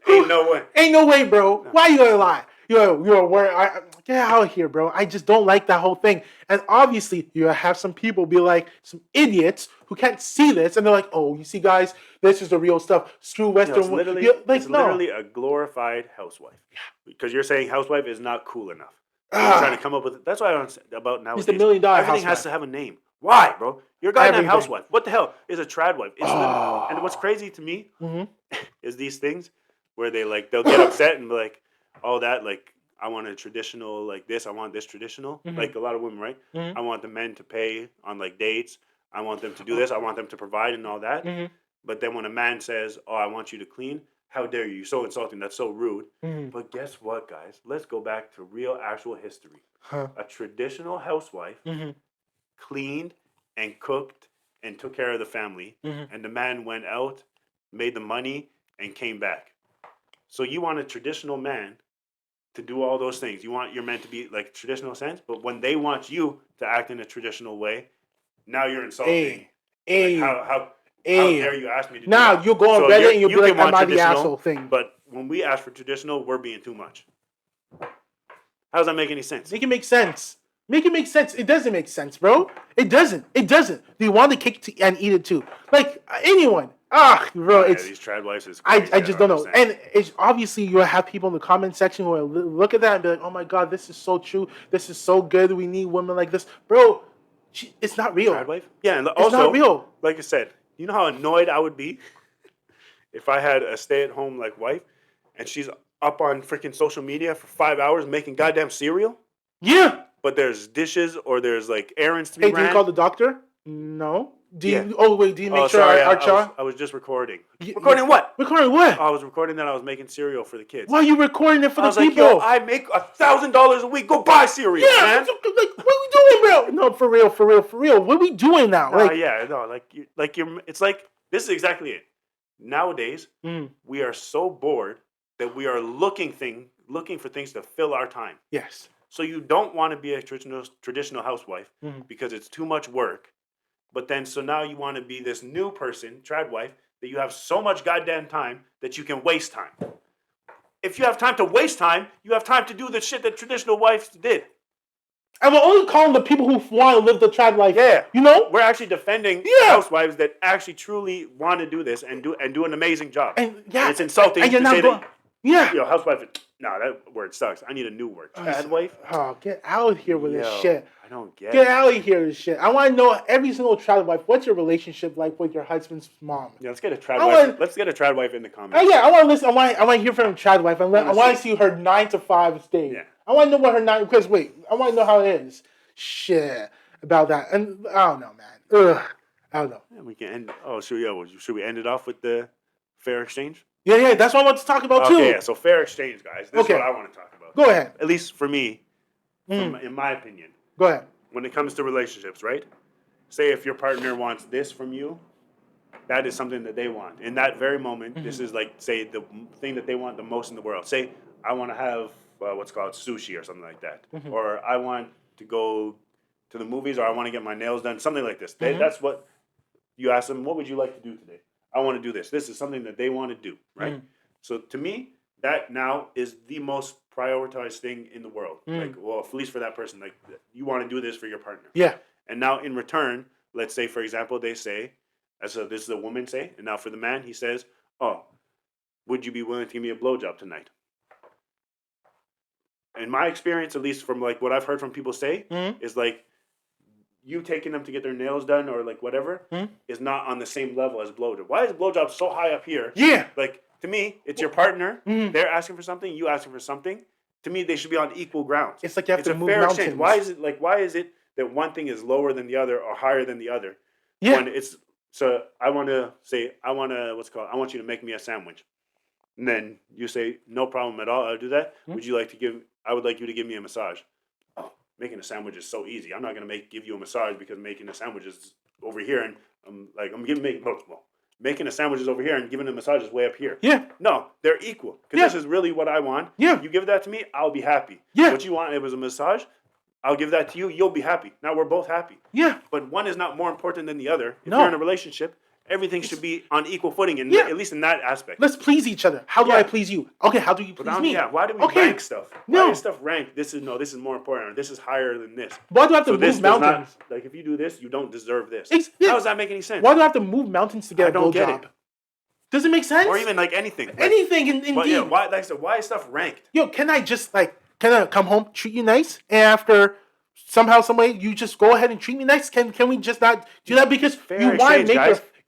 ain't no way. Ain't no way, bro. No. Why you gonna lie? You're wearing. Get out of here, bro. I just don't like that whole thing. And obviously, you have some people be like, some idiots who can't see this. And they're like, oh, you see, guys, this is the real stuff. Screw Western. It's literally a glorified housewife. Yeah. Because you're saying housewife is not cool enough. You're trying to come up with it. That's what I don't about nowadays. It's the $1 million Everything housewife. has to have a name. Why, bro? You're a goddamn housewife. What the hell is a trad wife? And what's crazy to me is these things where they'll get upset and be like, oh, that, like, I want a traditional like this. I want this traditional. Like a lot of women, right? I want the men to pay on like dates. I want them to do this. I want them to provide and all that. But then when a man says, "Oh, I want you to clean," how dare you? You're so insulting. That's so rude. But guess what, guys? Let's go back to real, actual history. A traditional housewife cleaned and cooked and took care of the family, and the man went out, made the money, and came back. So you want a traditional man to do all those things. You want your men to be like traditional sense, but when they want you to act in a traditional way, now you're insulting. How dare you ask me to do that? Now you go on Reddit and you'll be like, am I the asshole thing? But when we ask for traditional, we're being too much. How does that make any sense? Make it make sense. Make it make sense. It doesn't make sense, bro. It doesn't. Do you want the cake and eat it too? Like anyone. Bro, it's these trad wives is crazy. I just don't know. And it's obviously you have people in the comment section who will look at that and be like, "Oh my god, this is so true. This is so good. We need women like this, bro." It's not real. Trad wife? Yeah, and also, it's not real. Like I said, you know how annoyed I would be if I had a stay-at-home like wife and she's up on freaking social media for 5 hours making goddamn cereal. Yeah. But there's dishes or there's like errands to be ran. Hey, do you call the doctor? No. Do you make sure I was just recording. Recording what? Recording what? I was recording that I was making cereal for the kids. Why are you recording it for the people? Like, yo, I make $1,000 a week. Go buy cereal, man. Like, what are we doing, bro? No, for real. What are we doing now? It's like This is exactly it. Nowadays, we are so bored that we are looking for things to fill our time. Yes. So you don't want to be a traditional housewife because it's too much work. But then, so now you want to be this new person, trad wife, that you have so much goddamn time that you can waste time. If you have time to waste time, you have time to do the shit that traditional wives did. And we're only calling the people who want to live the trad life. Yeah, you know, we're actually defending housewives that actually truly want to do this and do an amazing job. And it's insulting to say that. Yeah. Housewife. No, that word sucks. I need a new word. Trad wife. Oh, get out of here with this shit. I don't get it. Get out of here with this shit. I want to know every single trad wife. What's your relationship like with your husband's mom? Yeah, let's get a trad wife. Let's get a trad wife in the comments. Oh yeah, I want to listen. I want to hear from a trad wife. I want to see her 9 to 5 day. Yeah. I want to know what her 9. Because wait, I want to know how it is. Shit about that. And I don't know, man. Ugh. I don't know. Yeah, we can end. Oh, should we end it off with the fair exchange? Yeah, that's what I want to talk about too. Okay, yeah, so fair exchange, guys. This is what I want to talk about. Go ahead. At least for me, in my opinion. Go ahead. When it comes to relationships, right? Say if your partner wants this from you, that is something that they want. In that very moment, this is like, say, the thing that they want the most in the world. Say, I want to have what's called sushi or something like that. Or I want to go to the movies, or I want to get my nails done, something like this. That's what you ask them, what would you like to do today? I want to do this. This is something that they want to do, right? So to me, that now is the most prioritized thing in the world. Like, well, at least for that person, like you want to do this for your partner. Yeah. And now in return, let's say, for example, they say, this is a woman say, and now for the man, he says, oh, would you be willing to give me a blowjob tonight? In my experience, at least from like what I've heard from people say, is like, you taking them to get their nails done or like whatever is not on the same level as blowjob. Why is blowjob so high up here? Yeah. Like, to me, it's your partner. They're asking for something. You asking for something. To me, they should be on equal grounds. It's like you have to move mountains. mountains. Why is it that one thing is lower than the other or higher than the other? Yeah. When so I want to say, I want you to make me a sandwich. And then you say, no problem at all. I'll do that. I would like you to give me a massage. Making a sandwich is so easy. I'm not gonna give you a massage because making a sandwich is over here, and making a sandwich is over here, and giving a massage is way up here. Yeah. No, they're equal. Because this is really what I want. Yeah. You give that to me, I'll be happy. Yeah. What you want, it was a massage. I'll give that to you. You'll be happy. Now we're both happy. Yeah. But one is not more important than the other. If you're in a relationship, everything should be on equal footing, at least in that aspect. Let's please each other. How do I please you? Okay, how do you please me? Yeah, why do we rank stuff? No. Why is stuff ranked? This is more important, or this is higher than this. Why do I have to move mountains? Like, if you do this, you don't deserve this. How does that make any sense? Why do I have to move mountains to get a blowjob? Get it. Does it make sense? Or even like anything. Indeed. But yeah, why is stuff ranked? Yo, can I come home, treat you nice, and after somehow, some way, you just go ahead and treat me nice? Can we just not do that because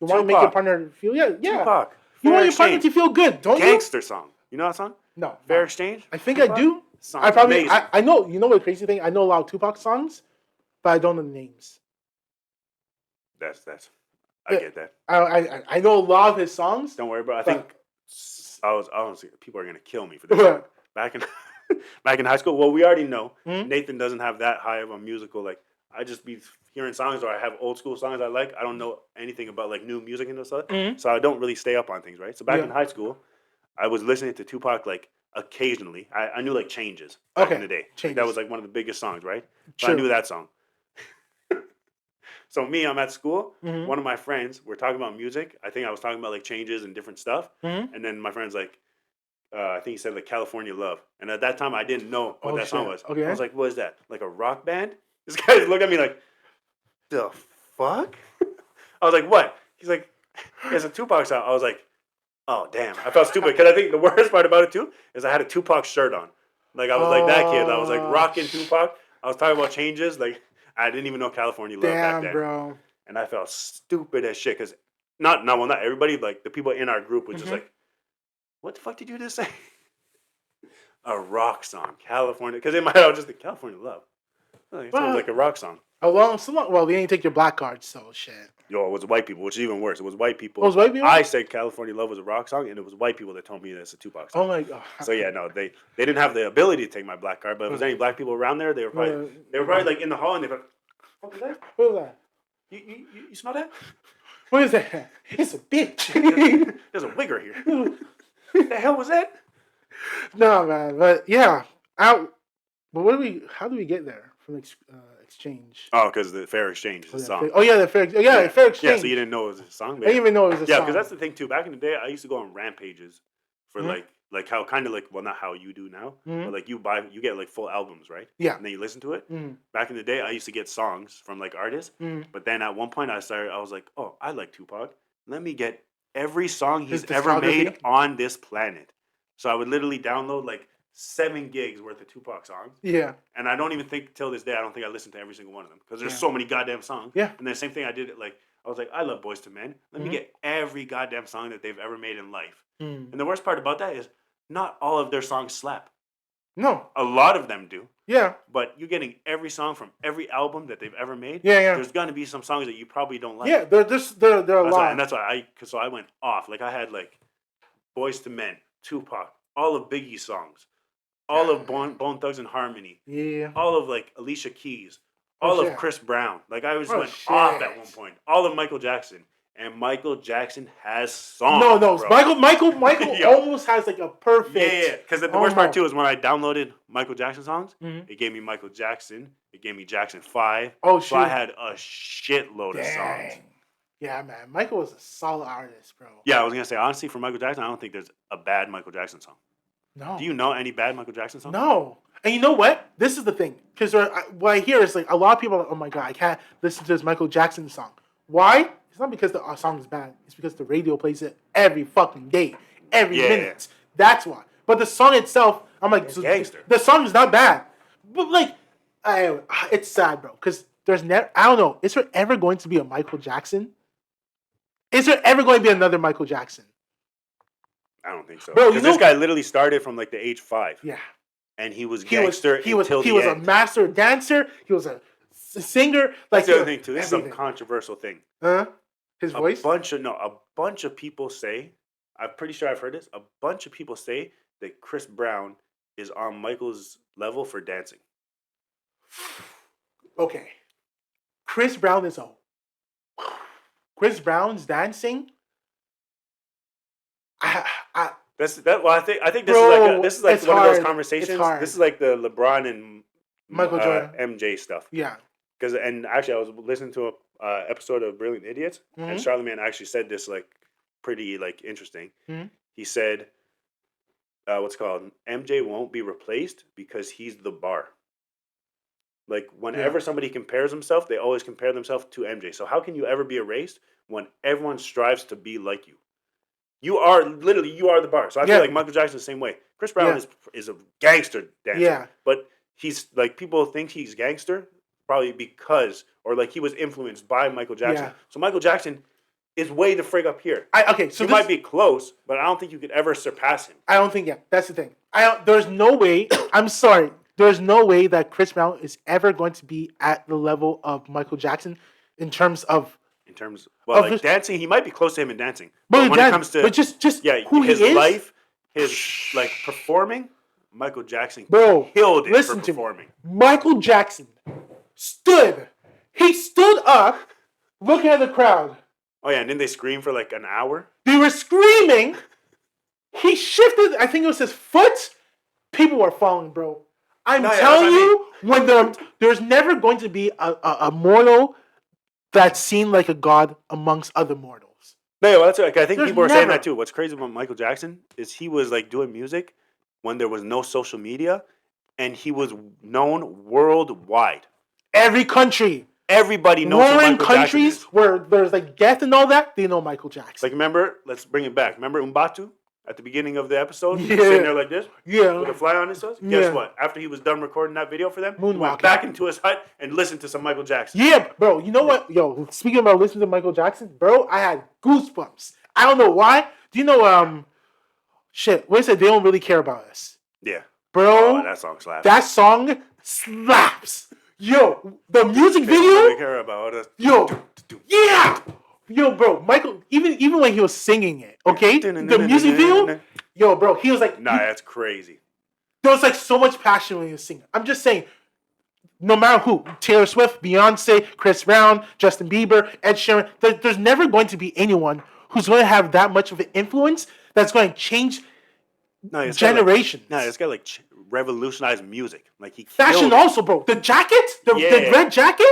you want to make your partner feel Tupac. You want your partner to feel good, don't you? Gangster song. You know that song? No. Fair Exchange? I think Tupac? I do. I know. You know what the crazy thing? I know a lot of Tupac songs, but I don't know the names. I get that. I know a lot of his songs. Don't worry, bro. I think people are gonna kill me for this. Back in high school, well, we already know Nathan doesn't have that high of a musical. Like, I just be hearing songs, or I have old school songs I like. I don't know anything about like new music and stuff, so I don't really stay up on things, right? So back in high school, I was listening to Tupac like occasionally. I knew like Changes back in the day. Like, that was like one of the biggest songs, right? So I knew that song. So I'm at school. One of my friends, we're talking about music. I think I was talking about like Changes and different stuff. And then my friend's like, I think he said like California Love. And at that time, I didn't know what that song was. Okay. I was like, what is that? Like a rock band? This guy looked at me like, the fuck? I was like, what? He's like, it's a Tupac song. I was like, oh, damn. I felt stupid because I think the worst part about it too is I had a Tupac shirt on. Like, I was like that kid. I was like rocking Tupac. I was talking about Changes. Like, I didn't even know California Love back then. Bro. And I felt stupid as shit because not everybody, like the people in our group was just like, what the fuck did you just say? A rock song, California. Because in my head, I was just like, California Love. It sounds like a rock song. Well, they didn't take your black card, so shit. Yo, it was white people, which is even worse. It was white people. It was white people? I said California Love was a rock song, and it was white people that told me that it's a Tupac song. Oh my god. So yeah, no, they didn't have the ability to take my black card, but if there was any black people around there, they were probably like in the hall, and they were like, what was that? What was that? You smell that? What is that? It's a bitch. There's a wigger here. What the hell was that? No, man. But yeah. But how do we get there from exchange? Oh, because the fair exchange is a song. The fair exchange. Yeah, so you didn't know it was a song? I didn't even know it was a song. Yeah, because that's the thing, too. Back in the day, I used to go on rampages for, like how kind of like, well, not how you do now, but like you get like full albums, right? Yeah. And then you listen to it. Back in the day, I used to get songs from like artists. But then at one point, I was like, oh, I like Tupac. Let me get every song he's ever made on this planet. So I would literally download like 7 gigs worth of Tupac songs. Yeah. And I don't even think till this day, I don't think I listened to every single one of them because there's so many goddamn songs. Yeah. And then same thing I did it like, I was like, I love Boyz II Men. Let me get every goddamn song that they've ever made in life. And the worst part about that is not all of their songs slap. No. A lot of them do. Yeah. But you're getting every song from every album that they've ever made. Yeah. There's going to be some songs that you probably don't like. Yeah, there are a lot. And that's why I went off. Like I had like Boyz II Men, Tupac, all of Biggie's songs, all of Bone Thugs and Harmony, all of like Alicia Keys, all of Chris Brown. Like I went off at one point. All of Michael Jackson. And Michael Jackson has songs. No, bro. Michael almost has like a perfect. Yeah. Because the worst part too is when I downloaded Michael Jackson songs, it gave me Michael Jackson. It gave me Jackson 5. Oh shit! So I had a shitload of songs. Yeah, man. Michael was a solid artist, bro. Yeah, I was gonna say honestly, for Michael Jackson, I don't think there's a bad Michael Jackson song. No. Do you know any bad Michael Jackson songs? No. And you know what? This is the thing. Because what I hear is like a lot of people are like, oh my god, I can't listen to this Michael Jackson song. Why? It's not because the song is bad. It's because the radio plays it every fucking day, every minute. That's why. But the song itself, I'm like, the song is not bad. But like, it's sad, bro. Because there's never, I don't know, is there ever going to be a Michael Jackson? Is there ever going to be another Michael Jackson? I don't think so. Bro, because this guy literally started from like the age 5. Yeah. And he was gangster He was a master dancer. He was a singer. Like that's the other thing too. This is some controversial thing. His voice? A bunch of people say, I'm pretty sure I've heard this, a bunch of people say that Chris Brown is on Michael's level for dancing. Okay. Chris Brown's dancing. I think this is like one of those conversations. This is like the LeBron and Michael Jordan MJ stuff. Yeah. And actually I was listening to a episode of Brilliant Idiots, and Charlamagne actually said this like pretty like interesting. He said, MJ won't be replaced because he's the bar. Like whenever somebody compares himself, they always compare themselves to MJ. So how can you ever be erased when everyone strives to be like you? You are the bar. So I feel like Michael Jackson's the same way. Chris Brown is a gangster dancer. Yeah. But he's like, people think he's gangster probably because, or like he was influenced by Michael Jackson. Yeah. So Michael Jackson is way the frig up here. So he might be close, but I don't think you could ever surpass him. I don't think, that's the thing. There's no way, I'm sorry, there's no way that Chris Brown is ever going to be at the level of Michael Jackson in terms of dancing, he might be close to him in dancing. But when it comes to who his he is, life, his like performing, Michael Jackson killed it for performing. Michael Jackson stood up looking at the crowd. Oh yeah, and then they screamed for like an hour. They were screaming. He shifted, I think it was his foot. People were falling, bro. I'm telling you, when there's never going to be a mortal that's seen like a god amongst other mortals. No, that's like, I think people are saying that too. What's crazy about Michael Jackson is he was like doing music when there was no social media, and he was known worldwide. Every country. Everybody knows who Michael countries Jackson is. Where there's like death and all that, they know Michael Jackson. Like remember, let's bring it back. Remember Umbatu? At the beginning of the episode, sitting there like this, with a fly on his toes. Guess what? After he was done recording that video for them, he went back into his hut and listened to some Michael Jackson. Yeah, bro. You know what? Yo, speaking about listening to Michael Jackson, bro, I had goosebumps. I don't know why. Do you know? What is it? They don't really care about us. Yeah, bro. That song slaps. That song slaps. Yo, the music video. Really care about us. Yo, yeah. Yo, bro, Michael, even when he was singing it, okay? The music video, yo, bro, he was like... Nah, that's crazy. There was like so much passion when he was singing. I'm just saying, no matter who, Taylor Swift, Beyonce, Chris Brown, Justin Bieber, Ed Sheeran, there's never going to be anyone who's going to have that much of an influence that's going to change generations. It's got like revolutionized music. Like he fashion also, bro. The jacket, the red jacket.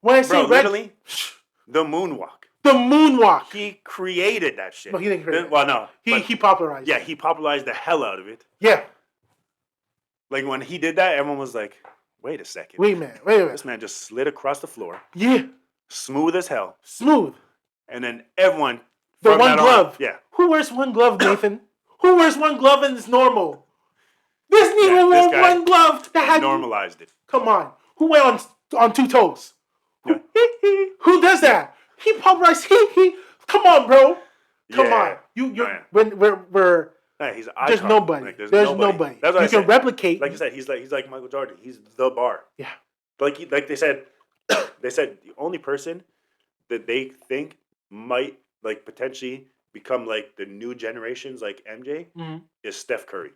When I say red, literally, the moonwalk. The moonwalk. He created that shit. No, he didn't create it. Well, no. He popularized it. Yeah, he popularized the hell out of it. Yeah. Like when he did that, everyone was like, wait a second. Wait a minute. This man just slid across the floor. Yeah. Smooth as hell. Smooth. And then everyone. The one glove. Yeah. Who wears one glove, Nathan? Who wears one glove and it's normal? This nigga wore one glove that had normalized it. Come on. Who went on two toes? Yeah. Who does that? He popularized Come on, bro. Come on. We're he's an icon. There's nobody. Like, there's nobody. That's what you can replicate. Like I said, he's like Michael Jordan. He's the bar. Yeah. Like they said, the only person that they think might like potentially become like the new generations like MJ is Steph Curry.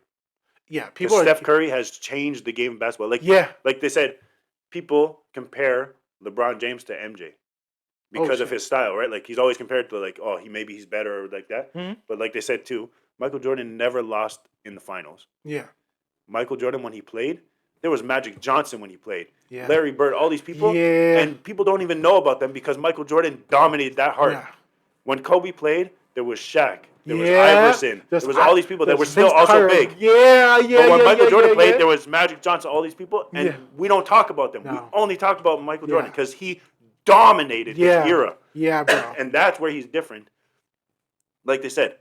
Yeah, Steph Curry has changed the game of basketball. Like like they said, people compare LeBron James to MJ because of his style, right? Like he's always compared to like, maybe he's better or like that. Mm-hmm. But like they said too, Michael Jordan never lost in the finals. Yeah. Michael Jordan when he played, there was Magic Johnson when he played. Yeah. Larry Bird, all these people. Yeah. And people don't even know about them because Michael Jordan dominated that hard. Yeah. When Kobe played, there was Shaq. There was Iverson. There was all these people that were still also big. Yeah. But when Michael Jordan played, there was Magic Johnson, all these people, and we don't talk about them. No. We only talk about Michael Jordan because he dominated his era. Yeah, bro. And that's where he's different. Like they said,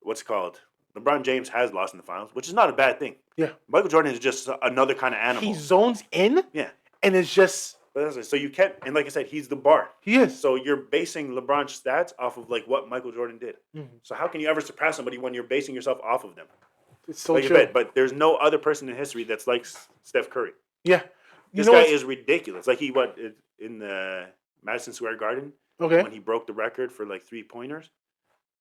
LeBron James has lost in the finals, which is not a bad thing. Yeah. Michael Jordan is just another kind of animal. He zones in. Yeah. And it's just... So you can't, and like I said, he's the bar. He is. So you're basing LeBron's stats off of like what Michael Jordan did. Mm-hmm. So how can you ever surpass somebody when you're basing yourself off of them? It's so true. But there's no other person in history that's like Steph Curry. Yeah. This guy is ridiculous. Like in the Madison Square Garden when he broke the record for like 3-pointers.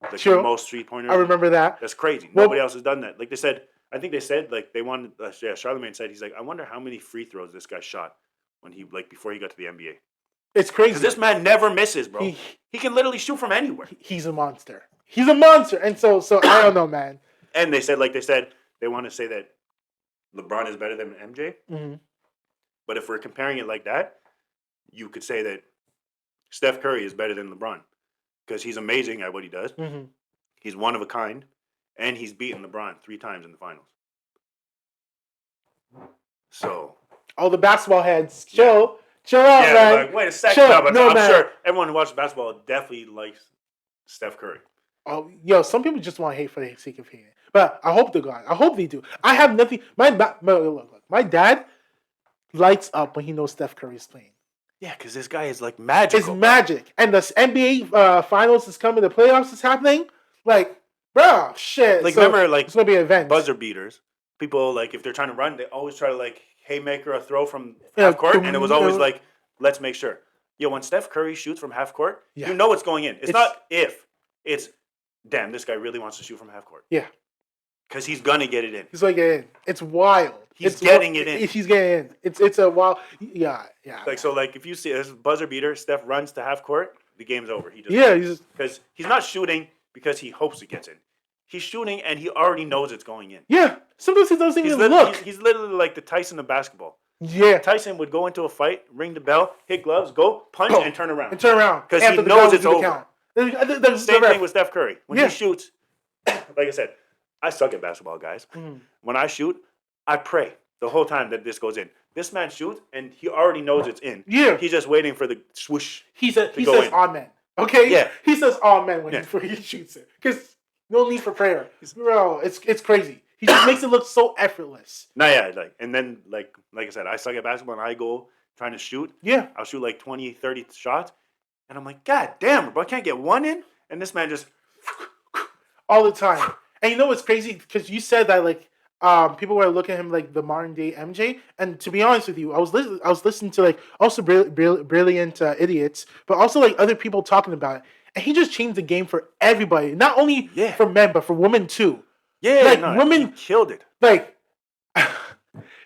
Like the most 3-pointers. I remember that. That's crazy. Nobody else has done that. Like they said, I think they said like they wanted. Charlemagne said he's like, I wonder how many free throws this guy shot when he before he got to the NBA. It's crazy. Because this man never misses, bro. He can literally shoot from anywhere. He's a monster. He's a monster. And so I don't know, man. And they said they want to say that LeBron is better than MJ. Mm-hmm. But if we're comparing it like that, you could say that Steph Curry is better than LeBron because he's amazing at what he does. Mm-hmm. He's one of a kind, and he's beaten LeBron 3 times in the finals. So all the basketball heads, chill out, man. Like, wait a second. I'm sure everyone who watches basketball definitely likes Steph Curry. Oh, some people just want to hate for the sake of hating. But I hope they do. I have nothing. My dad lights up when he knows Steph Curry is playing. Yeah, because this guy is like magical. It's magic. And the NBA finals is coming, the playoffs is happening. Like, bro, shit. Like, remember, like, it's going to be an event. Buzzer beaters. People, like, if they're trying to run, they always try to, like, haymaker a throw from half court. And it was always like, let's make sure. When Steph Curry shoots from half court, you know it's going in. It's not if. It's, damn, this guy really wants to shoot from half court. Yeah. Because he's going to get it in. He's going to get it in. It's wild. He's getting it in. He's getting in. It's a wild. Yeah. Like if you see this buzzer beater, Steph runs to half court, the game's over. Because he's not shooting because he hopes it gets in. He's shooting and he already knows it's going in. Yeah. Sometimes he doesn't even look. He's literally like the Tyson of basketball. Yeah. Tyson would go into a fight, ring the bell, hit gloves, go, punch, and turn around. Because he knows it's over. Same thing with Steph Curry. When he shoots, like I said, I suck at basketball, guys. Mm. When I shoot, I pray the whole time that this goes in. This man shoots, and he already knows it's in. Yeah. He's just waiting for the swoosh. He says amen. Okay? Yeah. He says amen when he shoots it. Because no need for prayer. Bro, it's crazy. He just makes it look so effortless. And then, like I said, I suck at basketball, and I go trying to shoot. Yeah. I'll shoot like 20, 30 shots, and I'm like, God damn, bro, I can't get one in? And this man just... all the time. And you know what's crazy? Because you said that, like, people were looking at him like the modern day MJ. And to be honest with you, I was listening to like also brilliant idiots, but also like other people talking about it. And he just changed the game for everybody, not only for men but for women too. Yeah, women he killed it. Like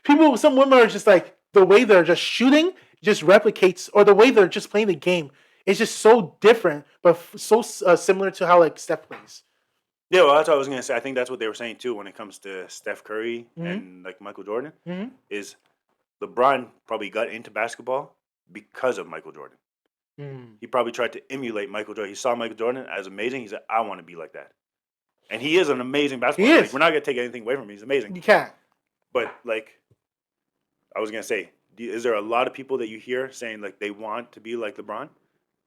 some women are just like, the way they're just shooting just replicates, or the way they're just playing the game is just so different, but so similar to how like Steph plays. Yeah, well, that's what I was gonna say. I think that's what they were saying too when it comes to Steph Curry Mm-hmm. and like Michael Jordan. Mm-hmm. Is LeBron probably got into basketball because of Michael Jordan. Mm. He probably tried to emulate Michael Jordan. He saw Michael Jordan as amazing. He said, "I want to be like that." And he is an amazing basketball player. Like, we're not gonna take anything away from him. He's amazing. You can't. But like, I was gonna say, is there a lot of people that you hear saying like they want to be like LeBron?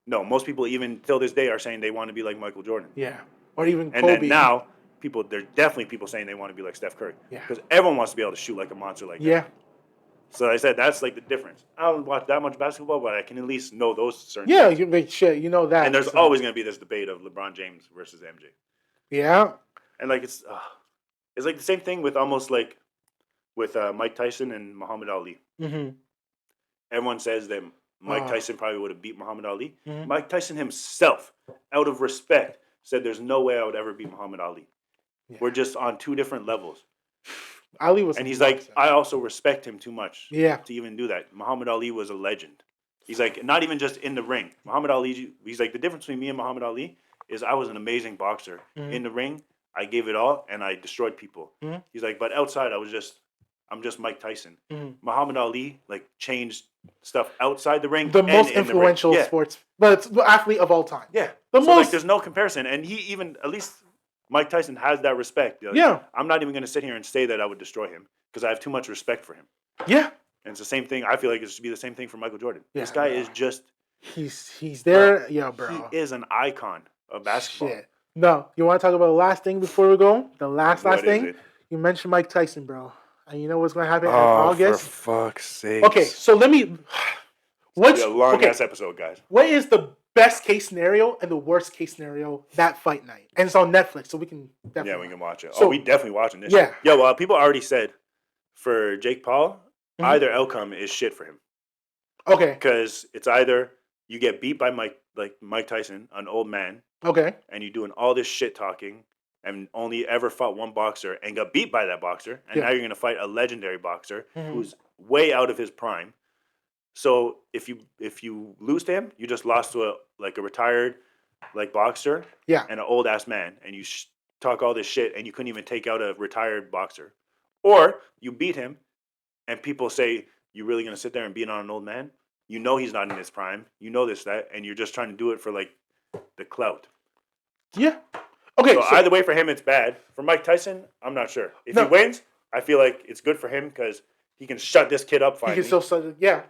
No, most people even till this day are saying they want to be like Michael Jordan. Yeah. Or even And Kobe. then now, there's definitely people saying they want to be like Steph Curry. Yeah. Because everyone wants to be able to shoot like a monster like that. Yeah. So I said that's like the difference. I don't watch that much basketball, but I can at least know those certain Yeah, things. you make shit. You know that. And there's always going to be this debate of LeBron James versus MJ. Yeah. And like it's like the same thing with almost like with Mike Tyson and Muhammad Ali. Mm-hmm. Everyone says that Mike Tyson probably would have beat Muhammad Ali. Mm-hmm. Mike Tyson himself, out of respect, said there's no way I would ever beat Muhammad Ali. Yeah. We're just on two different levels. Ali was, and he's like, I also respect him too much, to even do that. Muhammad Ali was a legend. He's like, not even just in the ring. Muhammad Ali, he's like, the difference between me and Muhammad Ali is I was an amazing boxer. Mm-hmm. In the ring, I gave it all and I destroyed people. Mm-hmm. He's like, but outside, I'm just Mike Tyson. Mm-hmm. Muhammad Ali like changed stuff outside the ring. The most influential sports, but it's the athlete of all time. Yeah, like, there's no comparison, and he even at least. Mike Tyson has that respect. Like, yeah. I'm not even going to sit here and say that I would destroy him because I have too much respect for him. Yeah. And it's the same thing. I feel like it should be the same thing for Michael Jordan. Yeah, this guy is just... He's there. Yeah, bro. He is an icon of basketball. Shit. No, you want to talk about the last thing before we go? The last thing? You mentioned Mike Tyson, bro. And you know what's going to happen in August? For fuck's sake. Okay, so let me... What's a long-ass episode, guys. What is the best case scenario and the worst case scenario that fight night? And it's on Netflix, so we can definitely... Yeah, we can watch it. So, we definitely watching this shit. Yeah, well, people already said for Jake Paul, either outcome is shit for him. Okay. Because it's either you get beat by Mike Tyson, an old man. Okay. And you're doing all this shit talking and only ever fought one boxer and got beat by that boxer. And now you're going to fight a legendary boxer who's way out of his prime. So if you lose to him, you just lost to a retired boxer, and an old ass man, and you talk all this shit, and you couldn't even take out a retired boxer, or you beat him, and people say you really gonna sit there and beat on an old man? You know he's not in his prime. You know that, and you're just trying to do it for the clout. Yeah. Okay. So either way for him, it's bad. For Mike Tyson, I'm not sure. If he wins, I feel like it's good for him because he can shut this kid up finally. He can still,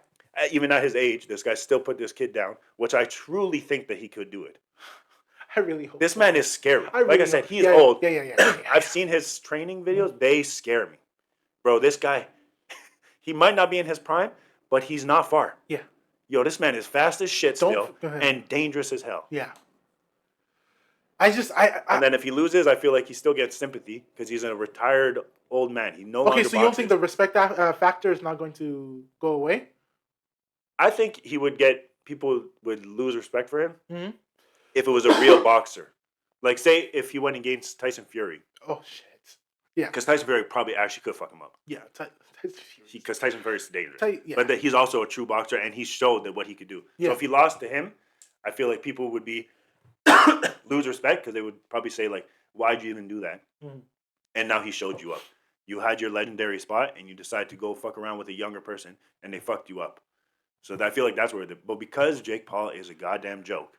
Even at his age, this guy still put this kid down, which I truly think that he could do it. I really hope this man is scary. I said, he's old. Yeah. I've seen his training videos. They scare me. Bro, this guy, he might not be in his prime, but he's not far. Yeah. Yo, this man is fast as shit still and dangerous as hell. Yeah. And then if he loses, I feel like he still gets sympathy because he's a retired old man. He no longer Okay, so you don't think the respect factor is not going to go away? I think people would lose respect for him if it was a real boxer. Like, say, if he went against Tyson Fury. Oh, shit. Yeah. Because Tyson Fury probably actually could fuck him up. Yeah, because Tyson Fury is dangerous. But he's also a true boxer, and he showed what he could do. Yeah. So if he lost to him, I feel like people would lose respect because they would probably say, why'd you even do that? And now he showed you up. You had your legendary spot, and you decided to go fuck around with a younger person, and they fucked you up. So I feel like that's where but because Jake Paul is a goddamn joke,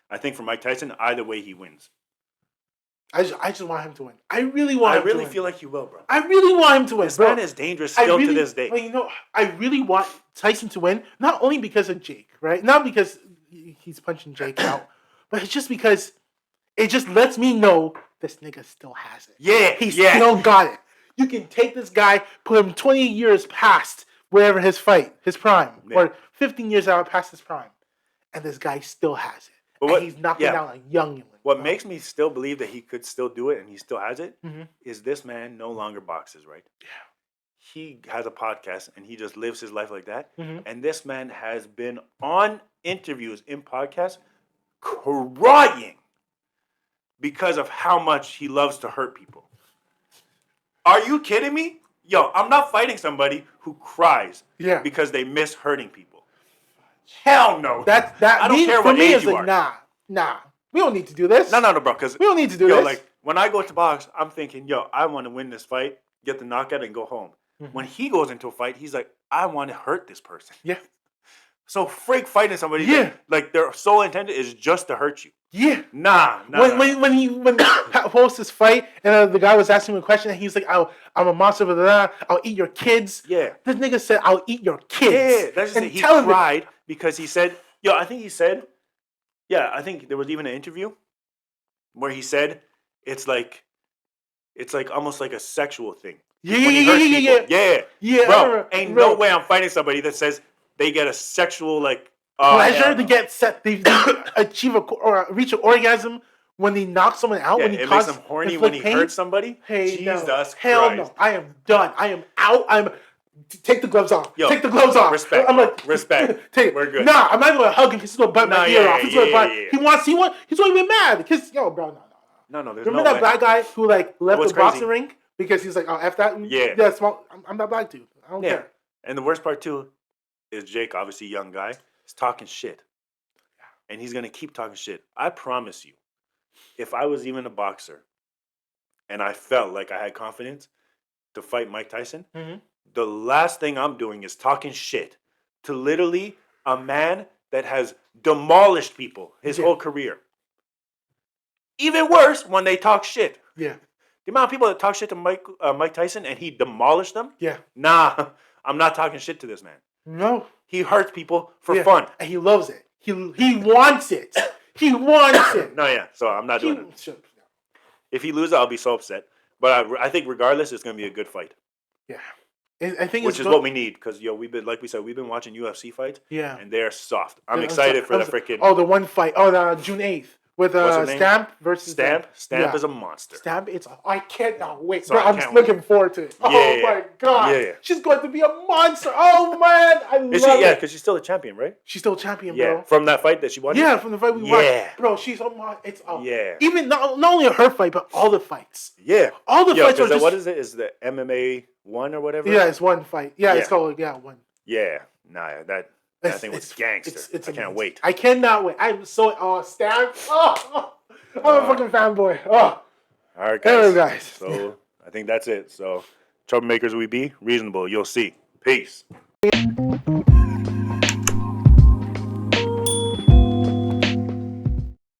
I think for Mike Tyson, either way he wins. I just want him to win. I really want him to win. I really feel like you will, bro. I really want him to win. This man is dangerous still to this day. Well, I really want Tyson to win, not only because of Jake, right? Not because he's punching Jake out, but it's just because it just lets me know this nigga still has it. Yeah, he still got it. You can take this guy, put him 20 years past wherever his prime, or 15 years out past his prime, and this guy still has it. But he's knocking out a youngling. What makes me still believe that he could still do it and he still has it is this man no longer boxes, right? Yeah. He has a podcast and he just lives his life like that. And this man has been on interviews in podcasts crying because of how much he loves to hurt people. Are you kidding me? Yo, I'm not fighting somebody who cries Yeah. because they miss hurting people. Hell no. That I don't care for what me age is you like, are. nah. We don't need to do this. No, bro. Because we don't need to do yo, this. like when I go to box, I'm thinking, yo, I want to win this fight, get the knockout, and go home. Mm-hmm. When he goes into a fight, he's like, I want to hurt this person. Yeah. So freak fighting somebody. Yeah. Like their sole intent is just to hurt you. Yeah. Nah. When Pat hosts this fight and the guy was asking him a question and he's like, I'm a monster, blah, blah, blah. I'll eat your kids. Yeah. This nigga said, I'll eat your kids. Yeah. That's just it. He cried because he said, yo, I think he said, yeah, I think there was even an interview where he said it's like almost like a sexual thing. Yeah. Bro, ain't no way I'm fighting somebody that says they get a sexual pleasure to get set. They achieve or reach an orgasm when they knock someone out. Yeah, when he it makes them horny when he hurts somebody. Hey, Jesus Christ. Hell no! I am done. I am out. Take the gloves off. Yo, take the gloves off. Respect. I'm like, respect. We're good. Nah, I'm not gonna hug him. He's gonna bite my ear off. He's gonna be mad because yo, bro, no. There's Remember no that black guy who left the boxing ring because he's like, oh, F that. Yeah. Small. I'm that black dude. I don't care. And the worst part too is Jake, obviously young guy, is talking shit. And he's gonna keep talking shit. I promise you, if I was even a boxer and I felt like I had confidence to fight Mike Tyson, the last thing I'm doing is talking shit to literally a man that has demolished people his whole career. Even worse when they talk shit. Yeah. The amount of people that talk shit to Mike Tyson and he demolished them. Yeah. Nah, I'm not talking shit to this man. No. He hurts people for fun. And he loves it. He wants it. He wants it. No, yeah. So I'm not doing it. If he loses, I'll be so upset. But I think regardless, it's going to be a good fight. Yeah. I think which is what we need because we've been watching UFC fights. Yeah. And they're soft. I'm excited for the freaking. Oh, the one fight. Oh, the June 8th. With Stamp versus Stamp is a monster. Stamp, I cannot wait. So bro, I'm looking forward to it. Yeah, oh my god. Yeah. She's going to be a monster. Oh man. I love it. Yeah, because she's still a champion, right? She's still a champion, bro. From that fight that she won? Yeah, from the fight we watched. Bro, she's yeah. Even not only her fight, but all the fights. Yeah. All the fights are just... What is it? Is the MMA 1 or whatever? Yeah, it's one fight. Yeah, it's called one. Yeah. Nah, that thing was gangster. I can't wait. I cannot wait. I'm so Stamp. I'm a fucking fanboy. All right, guys. So I think that's it. So troublemakers we be reasonable. You'll see. Peace.